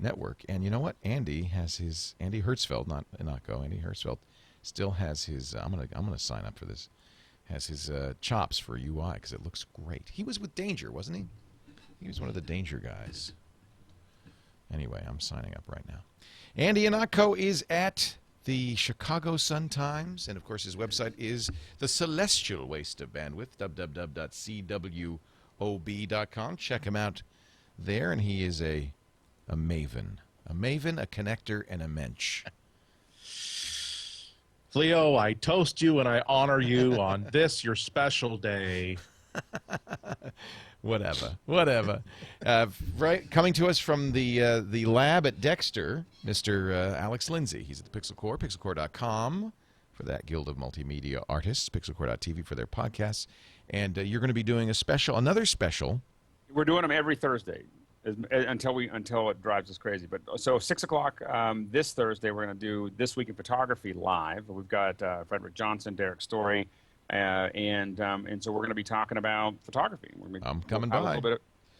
network. And you know what? Andy Hertzfeld, not Ihnatko, Andy Hertzfeld still has his, I'm gonna sign up for this, has his chops for UI because it looks great. He was with Danger, wasn't he? He was one of the Danger guys. Anyway, I'm signing up right now. Andy Ihnatko is at the Chicago Sun-Times, and of course his website is the celestial waste of bandwidth, www.cwob.com. Check him out there, and he is a maven A maven, a connector, and a mensch. Leo, I toast you and I honor you on this, your special day. Whatever. Right, coming to us from the lab at Dexter, Mr. Alex Lindsay. He's at the Pixel Corps, pixelcorps.com for that Guild of Multimedia Artists, pixelcorps.tv for their podcasts. And you're going to be doing another special. We're doing them every Thursday until it drives us crazy. But so 6 o'clock this Thursday, we're going to do This Week in Photography live. We've got Frederick Johnson, Derek Story, and so we're going to be talking about photography. I'm coming by.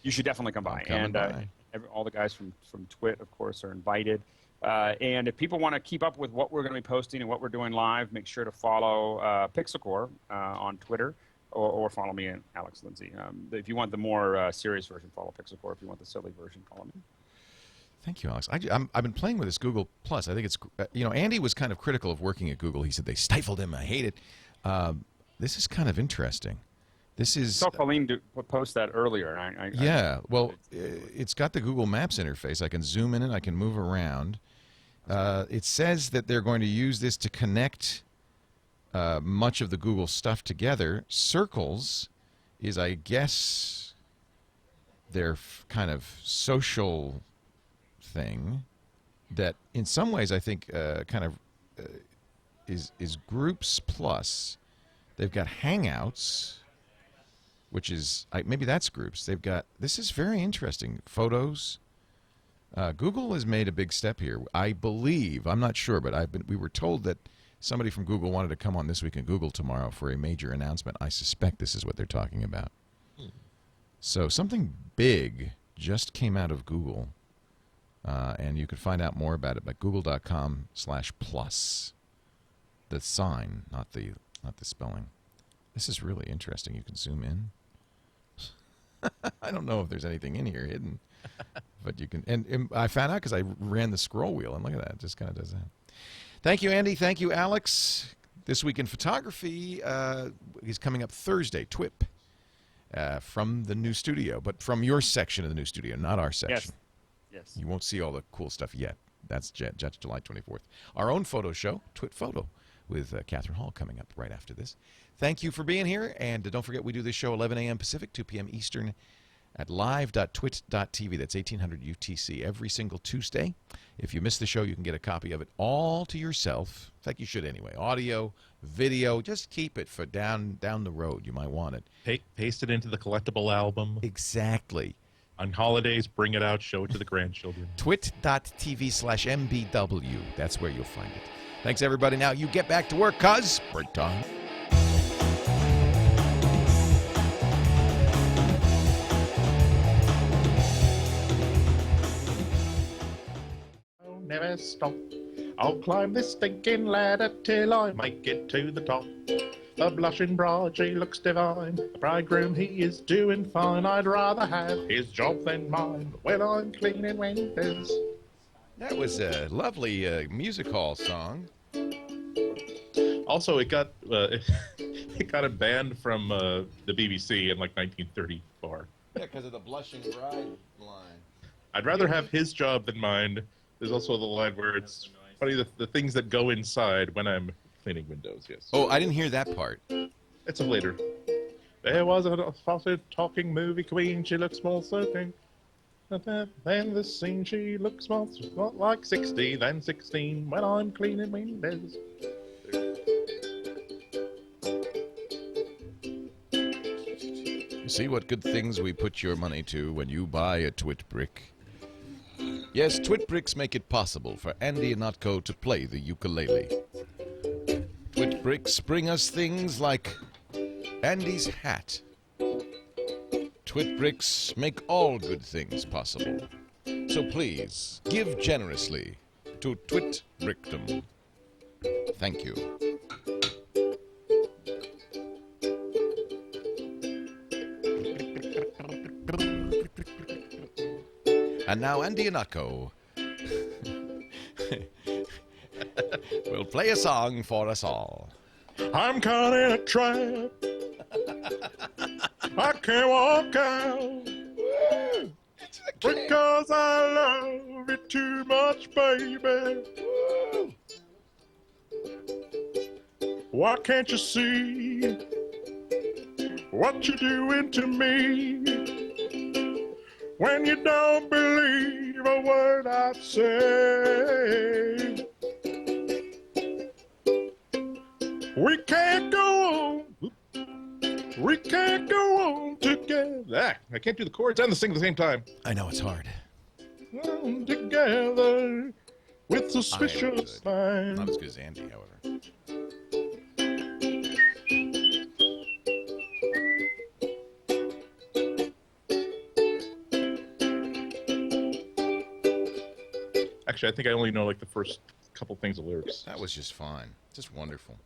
You should definitely come by. All the guys from Twit, of course, are invited. And if people want to keep up with what we're going to be posting and what we're doing live, make sure to follow Pixel Corps on Twitter. Or follow me, Alex Lindsay. If you want the more serious version, follow Pixel Corps. If you want the silly version, follow me. Thank you, Alex. I've been playing with this Google Plus. I think it's, Andy was kind of critical of working at Google. He said they stifled him. I hate it. This is kind of interesting. This is. I saw Colleen post that earlier. It's got the Google Maps interface. I can zoom in and I can move around. It says that they're going to use this to connect much of the Google stuff together. Circles is, I guess, their kind of social thing that in some ways I think is Groups Plus. They've got Hangouts, which is, maybe that's Groups. They've got, this is very interesting, Photos. Google has made a big step here. I believe, I'm not sure, but we were told that somebody from Google wanted to come on This Week in Google tomorrow for a major announcement. I suspect this is what they're talking about. So something big just came out of Google, and you can find out more about it by google.com/plus. The sign, not the spelling. This is really interesting. You can zoom in. I don't know if there's anything in here hidden, but you can. And I found out because I ran the scroll wheel, and look at that. It just kind of does that. Thank you, Andy. Thank you, Alex. This Week in Photography is coming up Thursday, TWIP, from the new studio, but from your section of the new studio, not our section. Yes. You won't see all the cool stuff yet. That's July 24th. Our own photo show, Twit Photo, with Catherine Hall coming up right after this. Thank you for being here, and don't forget we do this show 11 a.m. Pacific, 2 p.m. Eastern, at live.twit.tv. That's 1800 UTC every single Tuesday. If you miss the show, you can get a copy of it all to yourself. In fact, you should anyway. Audio, video, just keep it for down the road. You might want it. Paste it into the collectible album. Exactly. On holidays, bring it out, show it to the grandchildren. Twit.tv/MBW. That's where you'll find it. Thanks, everybody. Now you get back to work, cuz break time. Never stop. I'll climb this stinking ladder till I make it to the top. The blushing bride, she looks divine. The bridegroom, he is doing fine. I'd rather have his job than mine when I'm cleaning windows. That was a lovely music hall song. Also, it got it banned from the BBC in like 1934. Yeah, because of the blushing bride line. I'd rather have his job than mine. There's also the line where it's funny, the things that go inside when I'm cleaning windows, yes. Oh, I didn't hear that part. It's a later. There was a faucet talking movie queen, she looked small soaking. Then the scene, she looks small, like 60, then 16, when I'm cleaning windows. You see what good things we put your money to when you buy a Twit Brick. Yes, Twit Bricks make it possible for Andy Ihnatko to play the ukulele. Twit Bricks bring us things like Andy's hat. Twit Bricks make all good things possible. So please, give generously to Twit Brickdom. Thank you. And now Andy Ihnatko will play a song for us all. I'm caught in a trap. I can't walk out. It's the Because I love you too much, baby. Why can't you see what you're doing to me? When you don't believe a word I say. We can't go on. We can't go on together. Ah, I can't do the chords and the sing at the same time. I know it's hard. On together with suspicious minds. Not as good as Andy, however. Actually, I think I only know like the first couple things of lyrics. That was just fine. Just wonderful.